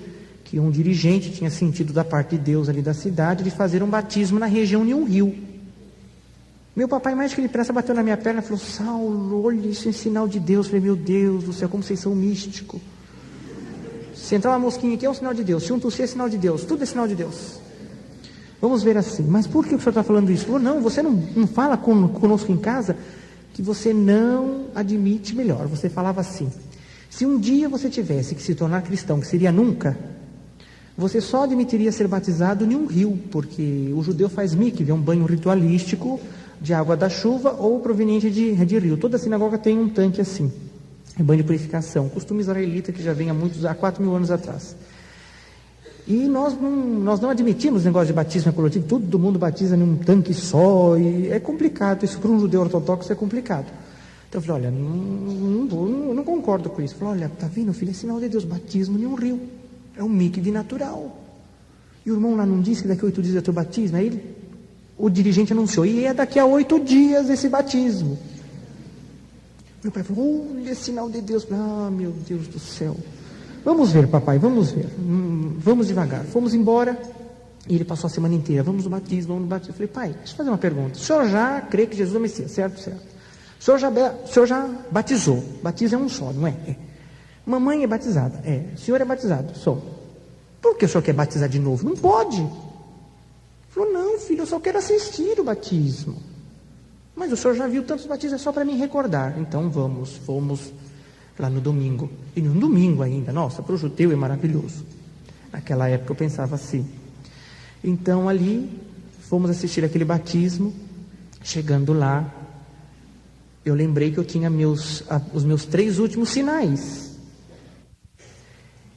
que um dirigente tinha sentido da parte de Deus ali da cidade de fazer um batismo na região de um rio. Meu papai, mais que ele pressa, bateu na minha perna e falou, Saulo, olha, isso é sinal de Deus. Eu falei, meu Deus do céu, como vocês são místicos. Se entrar uma mosquinha aqui é um sinal de Deus, se um tossir é sinal de Deus, tudo é sinal de Deus. Vamos ver assim, mas por que o senhor está falando isso? Ele falou, não, você não fala conosco em casa que você não admite melhor. Você falava assim, se um dia você tivesse que se tornar cristão, que seria nunca, você só admitiria ser batizado em um rio, porque o judeu faz mikve, é um banho ritualístico de água da chuva ou proveniente de rio. Toda sinagoga tem um tanque assim, é banho de purificação, costume israelita que já vem há 4.000 anos atrás. E nós não admitimos negócio de batismo coletivo, todo mundo batiza num tanque só, e é complicado, isso para um judeu ortodoxo é complicado. Então eu falei, olha, não concordo com isso. Eu falei, olha, tá vendo, filho, é sinal de Deus, batismo em um rio, é um líquido natural. E o irmão lá não disse que daqui a 8 dias é teu batismo? Aí o dirigente anunciou, e é daqui a 8 dias esse batismo. Meu pai falou, olha, é sinal de Deus. Ah, meu Deus do céu. Vamos ver, papai, vamos ver. Vamos devagar. Fomos embora e ele passou a semana inteira. Vamos no batismo, vamos no batismo. Eu falei, pai, deixa eu fazer uma pergunta. O senhor já crê que Jesus é o Messias, certo? Certo. O senhor já batizou. Batismo é um só, não é? É. Mamãe é batizada. É. O senhor é batizado? Sou. Por que o senhor quer batizar de novo? Não pode. Ele falou, não, filho, eu só quero assistir o batismo. Mas o senhor já viu tantos batismos, é só para me recordar. Então fomos lá no domingo. E no domingo ainda, nossa, para o judeu é maravilhoso. Naquela época eu pensava assim. Então ali, fomos assistir aquele batismo. Chegando lá, eu lembrei que eu tinha os meus 3 últimos sinais.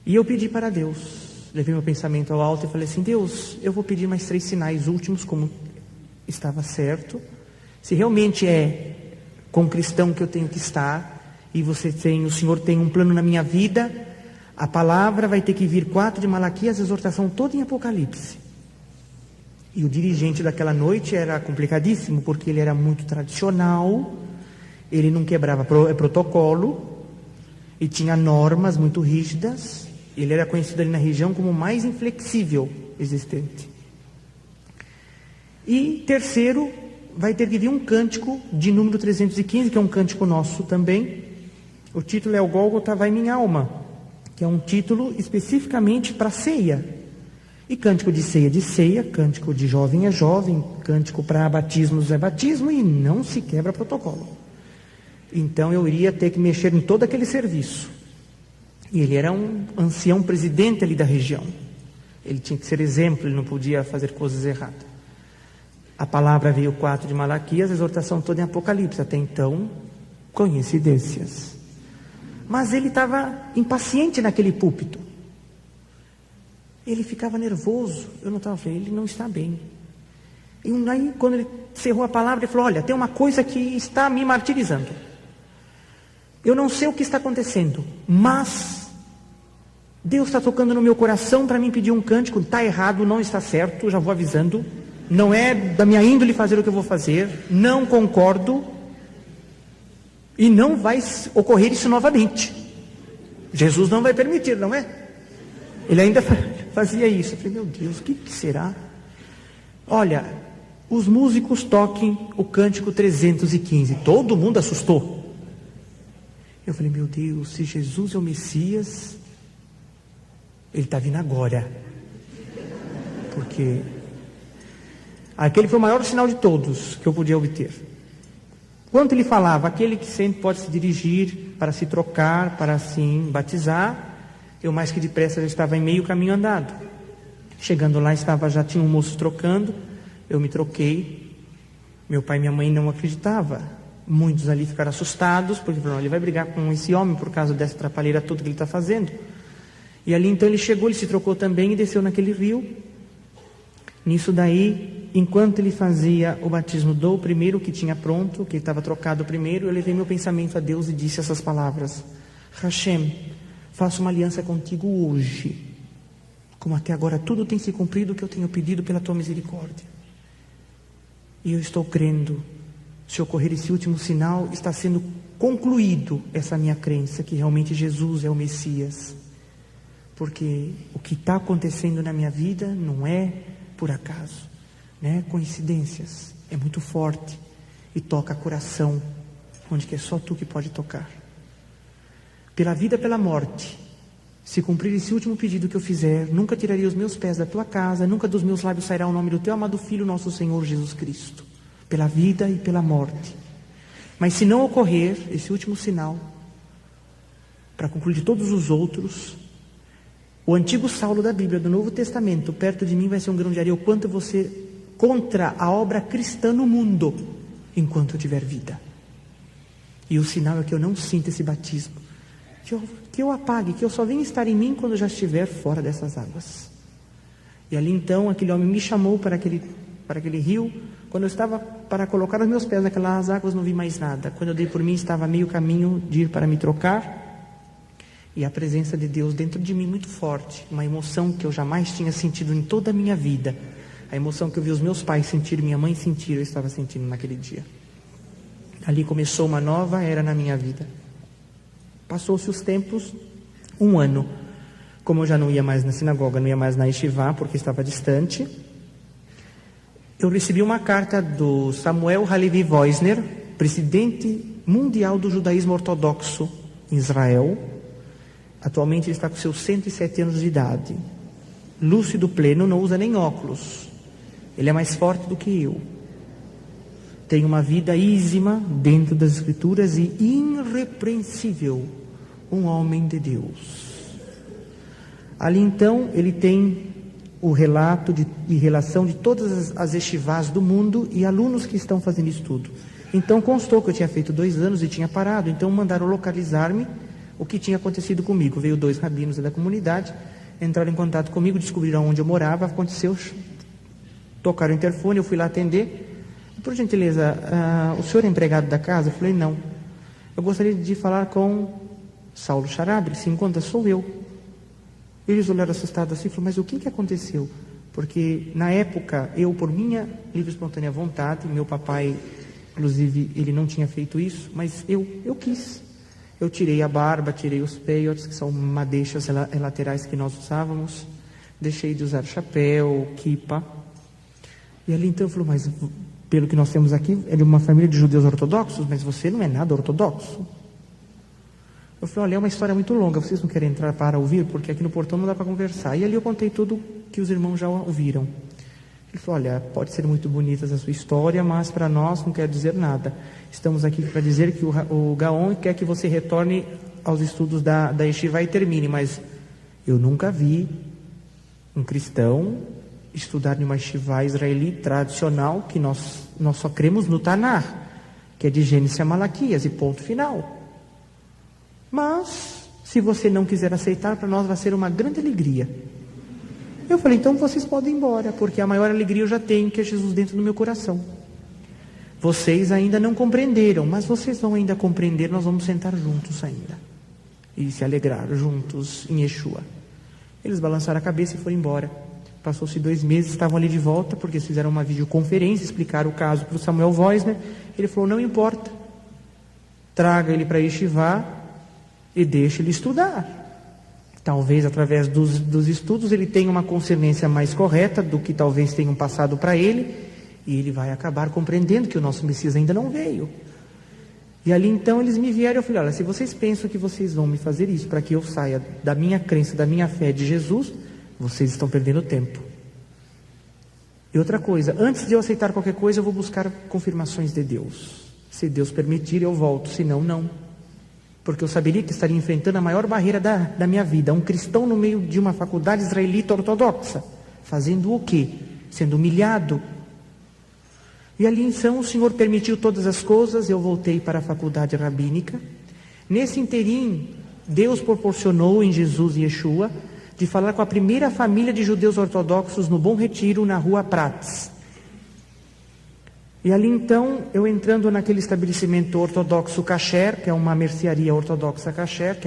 E eu pedi para Deus. Levei meu pensamento ao alto e falei assim, Deus, eu vou pedir mais 3 sinais últimos, como estava certo. Se realmente é com o cristão que eu tenho que estar, e o Senhor tem um plano na minha vida, a palavra vai ter que vir 4 de Malaquias, a exortação toda em Apocalipse. E o dirigente daquela noite era complicadíssimo, porque ele era muito tradicional, ele não quebrava protocolo, e tinha normas muito rígidas. Ele era conhecido ali na região como o mais inflexível existente. E terceiro, vai ter que vir um cântico de número 315, que é um cântico nosso também. O título é O Gólgota vai minha alma, que é um título especificamente para ceia. E cântico de ceia, cântico de jovem é jovem, cântico para batismos é batismo, e não se quebra protocolo. Então eu iria ter que mexer em todo aquele serviço. E ele era um ancião presidente ali da região. Ele tinha que ser exemplo, ele não podia fazer coisas erradas. A palavra veio 4 de Malaquias, a exortação toda em Apocalipse. Até então, coincidências. Mas ele estava impaciente naquele púlpito. Ele ficava nervoso. Eu notava, ele não está bem. E aí, quando ele encerrou a palavra, ele falou, olha, tem uma coisa que está me martirizando. Eu não sei o que está acontecendo, mas Deus está tocando no meu coração para mim pedir um cântico. Está errado, não está certo, já vou avisando. Não é da minha índole fazer o que eu vou fazer. Não concordo. E não vai ocorrer isso novamente. Jesus não vai permitir, não é? Ele ainda fazia isso. Eu falei, meu Deus, o que será? Olha, os músicos toquem o cântico 315. Todo mundo assustou. Eu falei, meu Deus, se Jesus é o Messias, ele está vindo agora. Porque aquele foi o maior sinal de todos que eu podia obter. Quando ele falava, aquele que sempre pode se dirigir para se trocar, para assim batizar, eu mais que depressa já estava em meio caminho andado. Chegando lá, já tinha um moço trocando, eu me troquei. Meu pai e minha mãe não acreditavam. Muitos ali ficaram assustados, porque falaram, ele vai brigar com esse homem por causa dessa trapalheira toda que ele está fazendo. E ali então ele chegou, ele se trocou também e desceu naquele rio. Nisso daí, enquanto ele fazia o batismo do primeiro que tinha pronto, que estava trocado primeiro, eu levei meu pensamento a Deus e disse essas palavras: Hashem, faço uma aliança contigo hoje, como até agora tudo tem se cumprido o que eu tenho pedido pela tua misericórdia. E eu estou crendo, se ocorrer esse último sinal, está sendo concluído essa minha crença, que realmente Jesus é o Messias. Porque o que está acontecendo na minha vida não é por acaso, né? Coincidências, é muito forte e toca coração, onde que é só tu que pode tocar. Pela vida, pela morte, se cumprir esse último pedido que eu fizer, nunca tiraria os meus pés da tua casa, nunca dos meus lábios sairá o nome do teu amado Filho, nosso Senhor Jesus Cristo. Pela vida e pela morte. Mas se não ocorrer esse último sinal, para concluir de todos os outros, o antigo Saulo da Bíblia, do Novo Testamento, perto de mim vai ser um grão de areia, o quanto eu vou ser contra a obra cristã no mundo, enquanto eu tiver vida. E o sinal é que eu não sinta esse batismo, que eu apague, que eu só venha estar em mim quando eu já estiver fora dessas águas. E ali então aquele homem me chamou para aquele rio. Quando eu estava para colocar os meus pés naquelas águas, não vi mais nada. Quando eu dei por mim, estava a meio caminho de ir para me trocar. E a presença de Deus dentro de mim muito forte. Uma emoção que eu jamais tinha sentido em toda a minha vida. A emoção que eu vi os meus pais sentir, minha mãe sentir, eu estava sentindo naquele dia. Ali começou uma nova era na minha vida. Passou-se os tempos, 1 ano. Como eu já não ia mais na sinagoga, não ia mais na yeshiva, porque estava distante, eu recebi uma carta do Samuel Halevi Woisner, presidente mundial do judaísmo ortodoxo em Israel. Atualmente ele está com seus 107 anos de idade. Lúcido pleno, não usa nem óculos. Ele é mais forte do que eu. Tem uma vida ízima dentro das Escrituras e irrepreensível. Um homem de Deus. Ali então ele tem o relato e relação de todas as yeshivás do mundo e alunos que estão fazendo estudo. Então constou que eu tinha feito 2 anos e tinha parado. Então mandaram localizar-me o que tinha acontecido comigo. Veio 2 rabinos da comunidade, entraram em contato comigo, descobriram onde eu morava. Aconteceu, tocaram o interfone, eu fui lá atender. Por gentileza, o senhor é empregado da casa? Eu falei, não. Eu gostaria de falar com Saulo Charabri. Se encontra, sou eu. Eles olharam assustados assim e falaram, mas o que aconteceu? Porque na época, eu por minha livre e espontânea vontade, meu papai, inclusive, ele não tinha feito isso, mas eu quis. Eu tirei a barba, tirei os peiotes, que são madeixas laterais que nós usávamos, deixei de usar chapéu, kippah. E ali então eu falei, mas pelo que nós temos aqui, é de uma família de judeus ortodoxos, mas você não é nada ortodoxo. Eu falei, olha, é uma história muito longa, vocês não querem entrar para ouvir? Porque aqui no portão não dá para conversar. E ali eu contei tudo que os irmãos já ouviram. Ele falou, olha, pode ser muito bonita a sua história, mas para nós não quer dizer nada. Estamos aqui para dizer que o Gaon quer que você retorne aos estudos da yeshiva e termine, mas eu nunca vi um cristão estudar em uma yeshiva israelita tradicional, que nós só cremos no Tanar, que é de Gênesis a Malaquias, e ponto final. Mas, se você não quiser aceitar, para nós vai ser uma grande alegria. Eu falei, então vocês podem ir embora, porque a maior alegria eu já tenho, que é Jesus dentro do meu coração. Vocês ainda não compreenderam, mas vocês vão ainda compreender, nós vamos sentar juntos ainda. E se alegrar juntos em Yeshua. Eles balançaram a cabeça e foram embora. Passou-se 2 meses, estavam ali de volta, porque eles fizeram uma videoconferência, explicaram o caso para o Samuel Woisner. Ele falou, não importa, traga ele para Yeshiva e deixe ele estudar. Talvez através dos estudos ele tenha uma consciência mais correta do que talvez tenham passado para ele, e ele vai acabar compreendendo que o nosso Messias ainda não veio. E ali então eles me vieram e eu falei, olha, se vocês pensam que vocês vão me fazer isso para que eu saia da minha crença, da minha fé de Jesus, vocês estão perdendo tempo. E outra coisa, antes de eu aceitar qualquer coisa, eu vou buscar confirmações de Deus. Se Deus permitir, eu volto, senão não. Porque eu saberia que estaria enfrentando a maior barreira da minha vida, um cristão no meio de uma faculdade israelita ortodoxa, fazendo o quê? Sendo humilhado. E ali então o Senhor permitiu todas as coisas, eu voltei para a faculdade rabínica. Nesse interim, Deus proporcionou em Jesus e Yeshua de falar com a primeira família de judeus ortodoxos no Bom Retiro, na rua Prats. E ali então, eu entrando naquele estabelecimento ortodoxo kasher, que é uma mercearia ortodoxa kasher,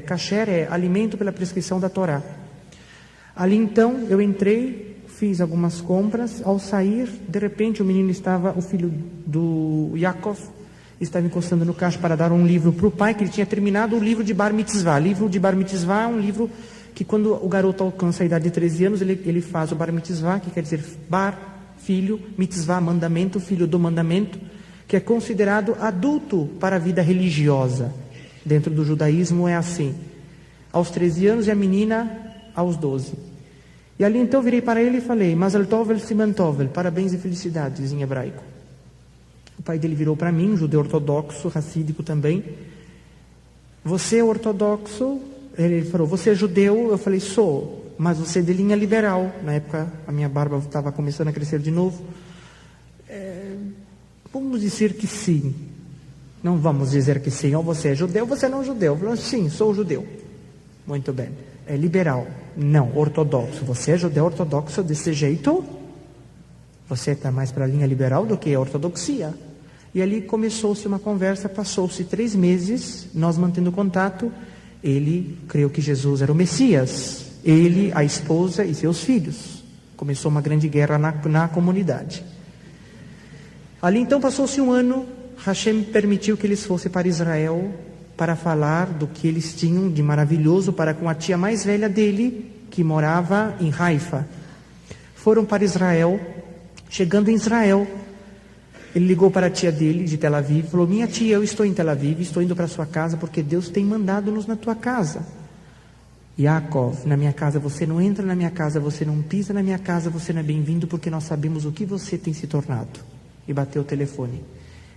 kasher é alimento pela prescrição da Torá. Ali então, eu entrei, fiz algumas compras, ao sair, de repente o filho do Yaakov, estava encostando no caixa para dar um livro para o pai, que ele tinha terminado o livro de Bar Mitzvah. Livro de Bar Mitzvah é um livro que quando o garoto alcança a idade de 13 anos, ele faz o Bar Mitzvah, que quer dizer Bar, filho, Mitzvah, mandamento, filho do mandamento, que é considerado adulto para a vida religiosa. Dentro do judaísmo é assim, aos 13 anos e a menina aos 12. E ali então virei para ele e falei, Mazal Tov Siman Tov, parabéns e felicidades em hebraico. O pai dele virou para mim, um judeu ortodoxo, racídico também. Você é ortodoxo? Ele falou, você é judeu? Eu falei, sou, mas você é de linha liberal. Na época a minha barba estava começando a crescer de novo. Vamos dizer que sim. Não vamos dizer que sim, ou você é judeu, você não é judeu. Eu falei, sim, sou judeu. Muito bem, é liberal. Não, ortodoxo. Você é judeu ortodoxo desse jeito? Você está mais para a linha liberal do que a ortodoxia. E ali começou-se uma conversa, passou-se 3 meses, nós mantendo contato. Ele creu que Jesus era o Messias. Ele, a esposa e seus filhos. Começou uma grande guerra na comunidade. Ali então passou-se um ano, Hashem permitiu que eles fossem para Israel para falar do que eles tinham de maravilhoso para com a tia mais velha dele, que morava em Haifa. Foram para Israel. Chegando em Israel, ele ligou para a tia dele de Tel Aviv e falou: minha tia, eu estou em Tel Aviv, estou indo para a sua casa porque Deus tem mandado-nos na tua casa. Yaakov, na minha casa você não entra, na minha casa você não pisa, na minha casa você não é bem-vindo, porque nós sabemos o que você tem se tornado. E bateu o telefone.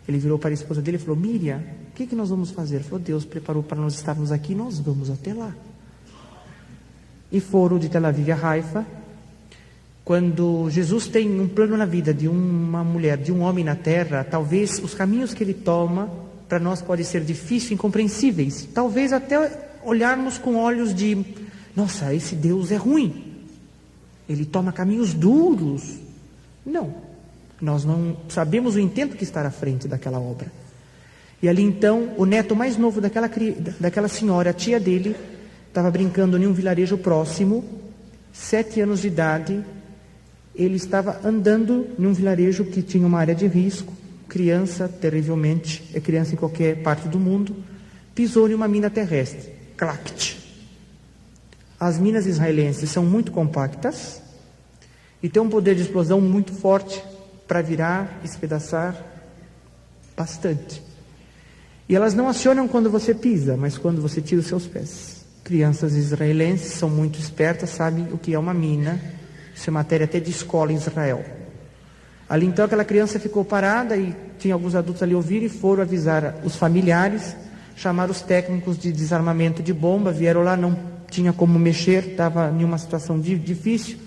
Ele virou para a esposa dele e falou: Miriam, o que nós vamos fazer? Ele falou: Deus preparou para nós estarmos aqui, nós vamos até lá. E foram de Tel Aviv a Haifa. Quando Jesus tem um plano na vida de uma mulher, de um homem na terra, talvez os caminhos que ele toma para nós podem ser difíceis, incompreensíveis. Talvez até olharmos com olhos de: nossa, esse Deus é ruim. Ele toma caminhos duros. Não, nós não sabemos o intento que está à frente daquela obra. E ali então, o neto mais novo daquela senhora, a tia dele, estava brincando em um vilarejo próximo, 7 anos de idade. Ele estava andando em um vilarejo que tinha uma área de risco. Criança, terrivelmente, é criança em qualquer parte do mundo, pisou em uma mina terrestre. Clact. As minas israelenses são muito compactas e têm um poder de explosão muito forte para virar, espedaçar bastante. E elas não acionam quando você pisa, mas quando você tira os seus pés. Crianças israelenses são muito espertas, sabem o que é uma mina. Isso é matéria até de escola em Israel. Ali então aquela criança ficou parada e tinha alguns adultos ali ouviram e foram avisar os familiares, chamaram os técnicos de desarmamento de bomba, vieram lá, não tinha como mexer, estava em uma situação difícil.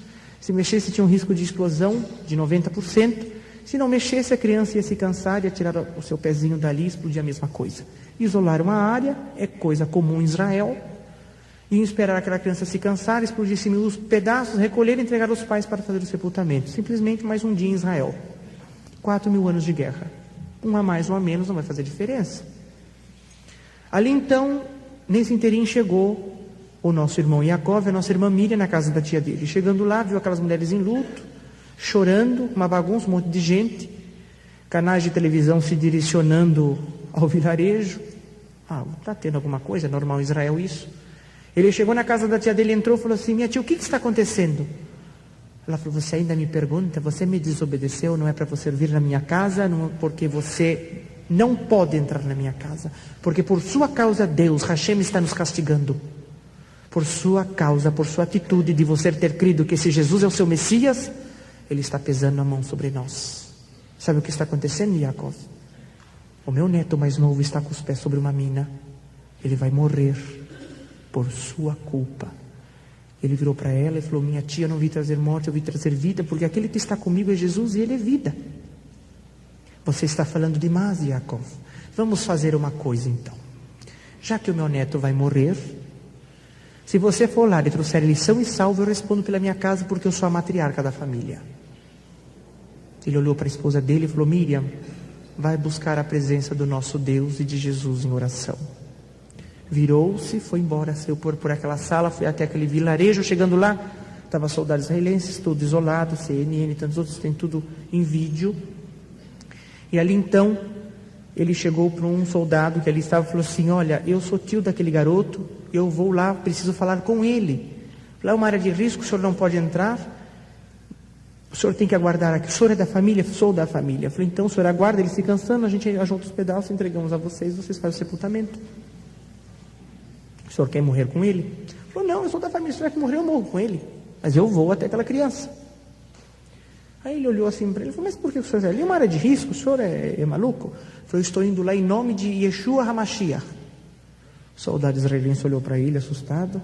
Se mexesse tinha um risco de explosão de 90%. Se não mexesse a criança ia se cansar, ia tirar o seu pezinho dali e explodir a mesma coisa. Isolaram a área, é coisa comum em Israel. Iam esperar aquela criança se cansar, explodisse em os pedaços, recolher e entregar aos pais para fazer o sepultamento. Simplesmente mais um dia em Israel. 4.000 anos de guerra. Um a mais ou a menos não vai fazer diferença. Ali então, nesse inteirinho chegou o nosso irmão Yaakov, a nossa irmã Miriam na casa da tia dele. Chegando lá, viu aquelas mulheres em luto, chorando, uma bagunça, um monte de gente. Canais de televisão se direcionando ao vilarejo. Está tendo alguma coisa, é normal em Israel isso. Ele chegou na casa da tia dele, entrou e falou assim: minha tia, o que está acontecendo? Ela falou: você ainda me pergunta, você me desobedeceu, não é para você vir na minha casa, não, porque você não pode entrar na minha casa, porque por sua causa Deus, Hashem, está nos castigando. Por sua causa, por sua atitude de você ter crido que esse Jesus é o seu Messias, Ele está pesando a mão sobre nós. Sabe o que está acontecendo, Yaakov? O meu neto mais novo está com os pés sobre uma mina. Ele vai morrer por sua culpa. Ele virou para ela e falou: minha tia, eu não vim trazer morte, eu vim trazer vida, porque aquele que está comigo é Jesus e Ele é vida. Você está falando demais, Yaakov. Vamos fazer uma coisa então. Já que o meu neto vai morrer, se você for lá e trouxer ele são e salvo, eu respondo pela minha casa, porque eu sou a matriarca da família. Ele olhou para a esposa dele e falou: Miriam, vai buscar a presença do nosso Deus e de Jesus em oração. Virou-se, foi embora, saiu por aquela sala, foi até aquele vilarejo. Chegando lá, estavam soldados israelenses, tudo isolado, CNN e tantos outros, tem tudo em vídeo. E ali então, ele chegou para um soldado que ali estava e falou assim: olha, eu sou tio daquele garoto, eu vou lá, preciso falar com ele. Lá é uma área de risco, o senhor não pode entrar, o senhor tem que aguardar aqui. O senhor é da família? Sou da família. Eu falei: então o senhor aguarda ele se cansando, a gente ajunta os pedaços, entregamos a vocês, vocês fazem o sepultamento. O senhor quer morrer com ele? Ele falou: não, eu sou da família, se o senhor quer morrer, eu morro com ele, mas eu vou até aquela criança. Aí ele olhou assim para ele e falou: mas por que o senhor vai ali? É uma área de risco, o senhor é maluco? Ele falou: eu estou indo lá em nome de Yeshua HaMashiach. O soldado israelense olhou para ele assustado.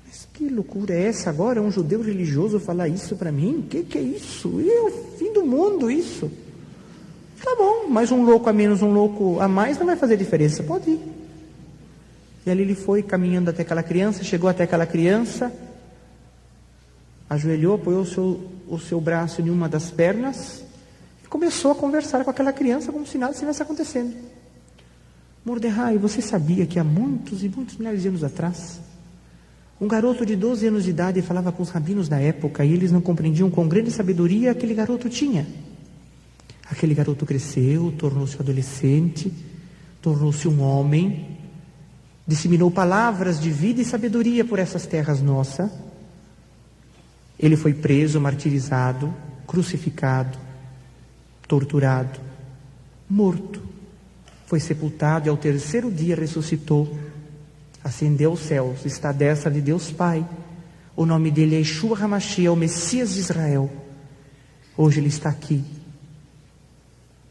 Mas que loucura é essa agora? Um judeu religioso falar isso para mim? O que é isso? É o fim do mundo isso. Tá bom, mas um louco a menos, um louco a mais não vai fazer diferença, pode ir. E ali ele foi caminhando até aquela criança, chegou até aquela criança, ajoelhou, apoiou o seu braço em uma das pernas e começou a conversar com aquela criança como se nada estivesse acontecendo. Mordecai, você sabia que há muitos e muitos milhares de anos atrás, um garoto de 12 anos de idade falava com os rabinos da época e eles não compreendiam quão grande sabedoria aquele garoto tinha. Aquele garoto cresceu, tornou-se adolescente, tornou-se um homem, disseminou palavras de vida e sabedoria por essas terras nossas. Ele foi preso, martirizado, crucificado, torturado, morto. Foi sepultado e ao terceiro dia ressuscitou, ascendeu aos céus, está à destra de Deus Pai. O nome dele é Yeshua HaMashiach, o Messias de Israel. Hoje ele está aqui.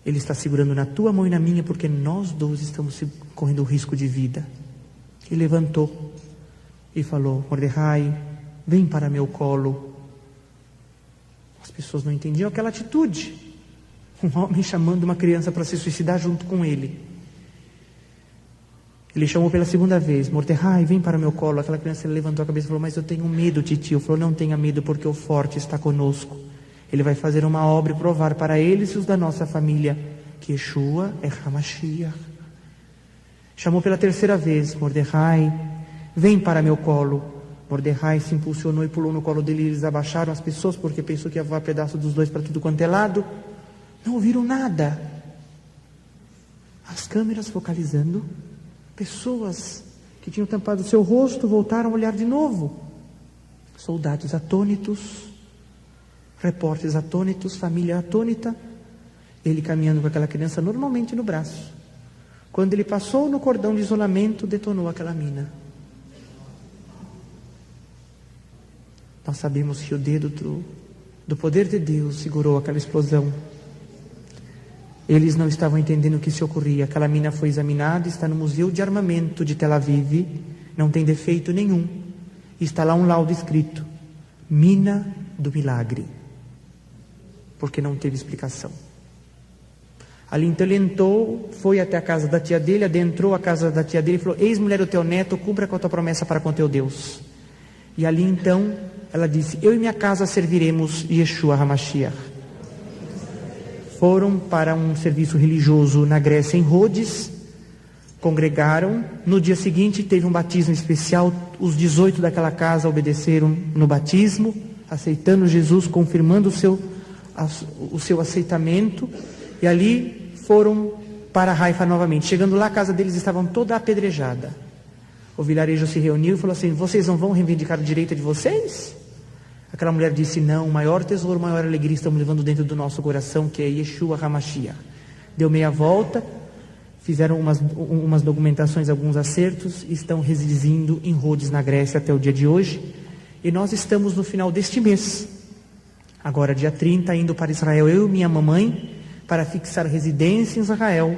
Ele está segurando na tua mão e na minha, porque nós dois estamos correndo o risco de vida. E levantou e falou: Mordecai, vem para meu colo. As pessoas não entendiam aquela atitude. Um homem chamando uma criança para se suicidar junto com ele. Ele chamou pela segunda vez: Mordecai, vem para meu colo. Aquela criança levantou a cabeça e falou: mas eu tenho medo, titio. Falou: não tenha medo, porque o forte está conosco. Ele vai fazer uma obra e provar para eles e os da nossa família que Yeshua é HaMashiach. Chamou pela terceira vez: Mordecai, vem para meu colo. Mordecai se impulsionou e pulou no colo dele. Eles abaixaram as pessoas porque pensou que ia voar pedaço dos dois para tudo quanto é lado. Não ouviram nada. As câmeras focalizando. Pessoas que tinham tampado o seu rosto voltaram a olhar de novo. Soldados atônitos, repórteres atônitos, família atônita. Ele caminhando com aquela criança normalmente no braço. Quando ele passou no cordão de isolamento, detonou aquela mina. Nós sabemos que o dedo do poder de Deus segurou aquela explosão. Eles não estavam entendendo o que se ocorria. Aquela mina foi examinada, está no Museu de Armamento de Tel Aviv, não tem defeito nenhum. Está lá um laudo escrito: mina do milagre, porque não teve explicação. Ali então ele entrou, foi até a casa da tia dele, adentrou a casa da tia dele e falou: eis mulher do teu neto, cumpra com a tua promessa para com teu Deus. E ali então ela disse: eu e minha casa serviremos Yeshua HaMashiach. Foram para um serviço religioso na Grécia, em Rhodes, congregaram. No dia seguinte teve um batismo especial. Os 18 daquela casa obedeceram no batismo, aceitando Jesus, confirmando o seu aceitamento. E ali foram para Haifa novamente. Chegando lá, a casa deles estava toda apedrejada. O vilarejo se reuniu e falou assim: vocês não vão reivindicar o direito de vocês? Aquela mulher disse: não, o maior tesouro, maior alegria estamos levando dentro do nosso coração, que é Yeshua HaMashiach. Deu meia volta, fizeram umas documentações, alguns acertos, e estão residindo em Rhodes, na Grécia, até o dia de hoje. E nós estamos no final deste mês, agora dia 30, indo para Israel, eu e minha mamãe, para fixar residência em Israel,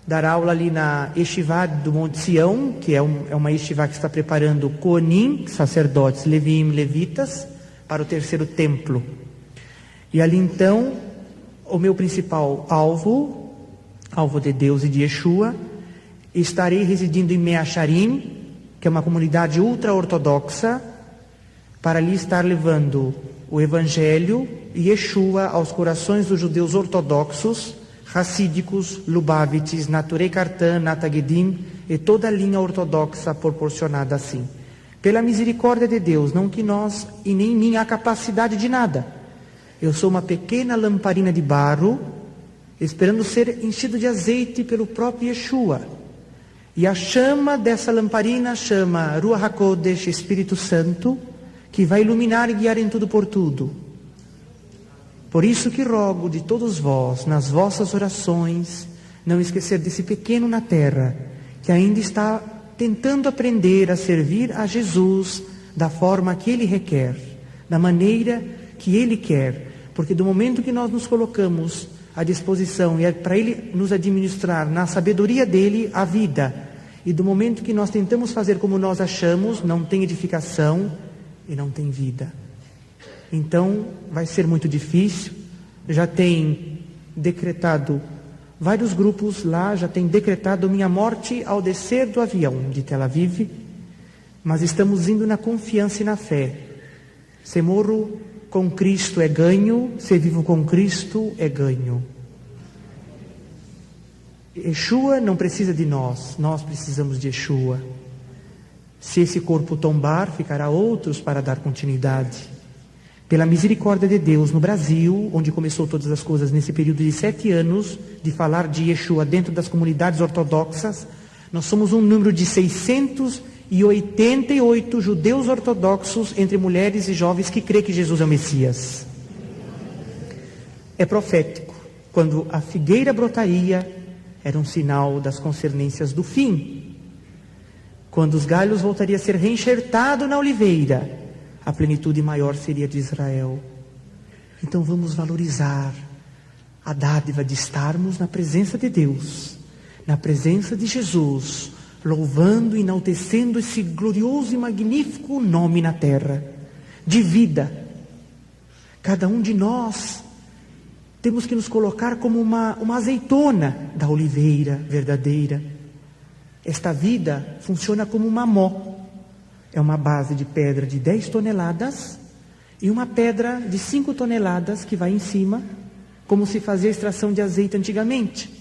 dar aula ali na Yeshiva do Monte Sião, que é uma Yeshiva que está preparando Kohanim, sacerdotes, Levim, levitas, para o terceiro templo. E ali então, o meu principal alvo de Deus e de Yeshua, estarei residindo em Mea Shearim, que é uma comunidade ultra-ortodoxa, para ali estar levando o Evangelho e Yeshua aos corações dos judeus ortodoxos, racídicos, Lubavitches, Naturei Kartan, Natagedim e toda a linha ortodoxa proporcionada assim. Pela misericórdia de Deus, não que nós e nem em mim há capacidade de nada. Eu sou uma pequena lamparina de barro, esperando ser enchido de azeite pelo próprio Yeshua. E a chama dessa lamparina chama Ruach HaKodesh, Espírito Santo, que vai iluminar e guiar em tudo por tudo. Por isso que rogo de todos vós, nas vossas orações, não esquecer desse pequeno na terra, que ainda está tentando aprender a servir a Jesus da forma que Ele requer, da maneira que Ele quer, porque do momento que nós nos colocamos à disposição e é para Ele nos administrar na sabedoria dEle a vida, e do momento que nós tentamos fazer como nós achamos, não tem edificação e não tem vida. Então vai ser muito difícil. Já tem decretado Vários grupos lá já têm decretado minha morte ao descer do avião de Tel Aviv, mas estamos indo na confiança e na fé. Se morro com Cristo é ganho, se vivo com Cristo é ganho. Yeshua não precisa de nós, nós precisamos de Yeshua. Se esse corpo tombar, ficará outros para dar continuidade. Pela misericórdia de Deus, no Brasil, onde começou todas as coisas nesse período de 7 anos, de falar de Yeshua dentro das comunidades ortodoxas, nós somos um número de 688 judeus ortodoxos, entre mulheres e jovens, que crê que Jesus é o Messias. É profético. Quando a figueira brotaria, era um sinal das concernências do fim. Quando os galhos voltariam a ser reenxertados na oliveira, a plenitude maior seria de Israel. Então vamos valorizar a dádiva de estarmos na presença de Deus, na presença de Jesus, louvando e enaltecendo esse glorioso e magnífico nome na terra, de vida. Cada um de nós temos que nos colocar como uma azeitona da oliveira verdadeira. Esta vida funciona como uma mó. É uma base de pedra de 10 toneladas e uma pedra de 5 toneladas que vai em cima, como se fazia a extração de azeite antigamente.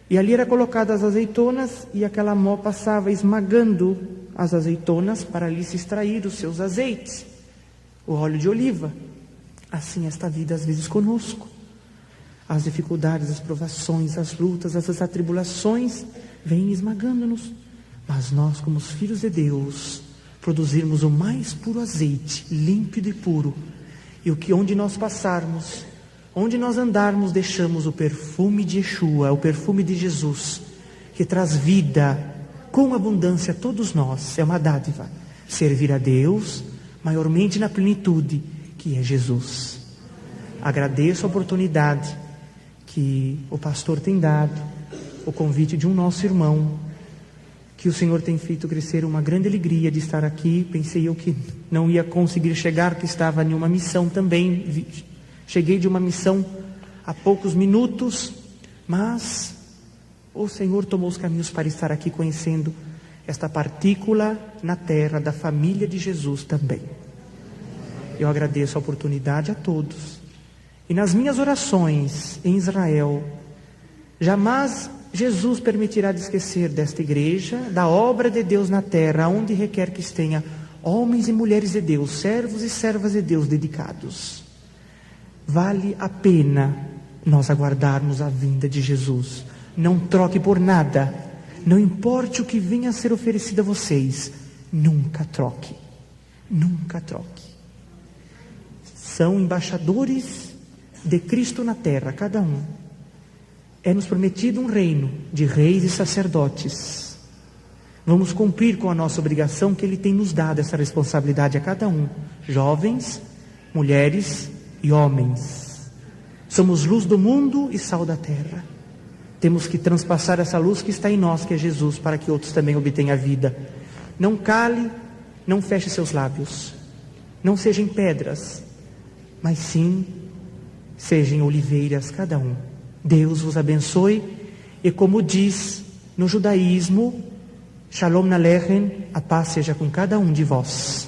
E ali era colocadas as azeitonas e aquela mó passava esmagando as azeitonas para ali se extrair os seus azeites, o óleo de oliva. Assim esta vida às vezes conosco. As dificuldades, as provações, as lutas, as atribulações vêm esmagando-nos. Mas nós, como os filhos de Deus, produzirmos o mais puro azeite, límpido e puro. E onde nós passarmos, onde nós andarmos, deixamos o perfume de Yeshua, o perfume de Jesus, que traz vida com abundância a todos nós. É uma dádiva. Servir a Deus, maiormente na plenitude, que é Jesus. Agradeço a oportunidade que o pastor tem dado, o convite de um nosso irmão, que o Senhor tem feito crescer uma grande alegria de estar aqui. Pensei eu que não ia conseguir chegar, que estava em uma missão também. Cheguei de uma missão há poucos minutos, mas o Senhor tomou os caminhos para estar aqui conhecendo esta partícula na terra da família de Jesus também. Eu agradeço a oportunidade a todos. E nas minhas orações em Israel, jamais Jesus permitirá de esquecer desta igreja, da obra de Deus na terra, onde requer que tenha homens e mulheres de Deus, servos e servas de Deus dedicados. Vale a pena nós aguardarmos a vinda de Jesus. Não troque por nada, não importe o que venha a ser oferecido a vocês, nunca troque, nunca troque. São embaixadores de Cristo na terra, cada um. É-nos prometido um reino de reis e sacerdotes. Vamos cumprir com a nossa obrigação, que Ele tem nos dado essa responsabilidade a cada um, jovens, mulheres e homens. Somos luz do mundo e sal da terra. Temos que transpassar essa luz que está em nós, que é Jesus, para que outros também obtenham a vida. Não cale, não feche seus lábios, não sejam pedras, mas sim sejam oliveiras cada um. Deus vos abençoe, e como diz no judaísmo, Shalom Aleichem, a paz seja com cada um de vós.